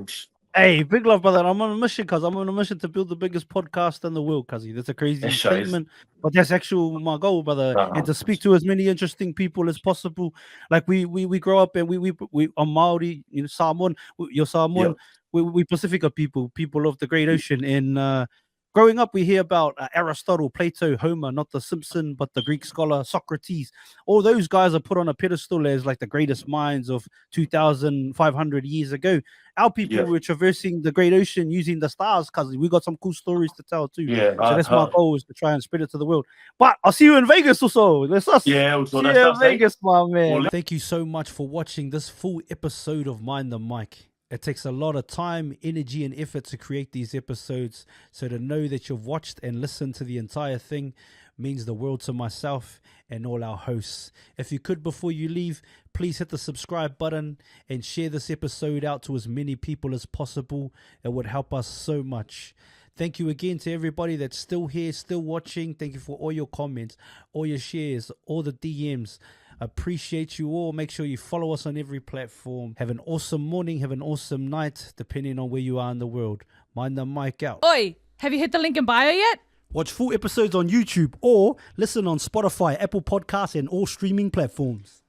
[SPEAKER 1] Hey, big love, brother. I'm on a mission, cuz I'm on a mission to build the biggest podcast in the world, cuz that's a crazy statement, but that's actually my goal, brother. And to speak to as many interesting people as possible. Like we grow up and we are Maori, Samoan, you're Samoan. We Pacifica people of the great ocean, and growing up, we hear about Aristotle, Plato, Homer, not the Simpson, but the Greek scholar Socrates. All those guys are put on a pedestal as like the greatest minds of 2,500 years ago. Our people were traversing the great ocean using the stars, because we got some cool stories to tell too. So that's my goal, is to try and spread it to the world. But I'll see you in Vegas also. See you in Vegas, my man. Thank you so much for watching this full episode of Mind the Mic. It takes a lot of time, energy, and effort to create these episodes. So to know that you've watched and listened to the entire thing means the world to myself and all our hosts. If you could, before you leave, please hit the subscribe button and share this episode out to as many people as possible. It would help us so much. Thank you again to everybody that's still here, still watching. Thank you for all your comments, all your shares, all the DMs. Appreciate you all. Make sure you follow us on every platform. Have an awesome morning. Have an awesome night, depending on where you are in the world. Mind the mic out.
[SPEAKER 3] Oi, have you hit the link in bio yet?
[SPEAKER 1] Watch full episodes on YouTube or listen on Spotify, Apple Podcasts, and all streaming platforms.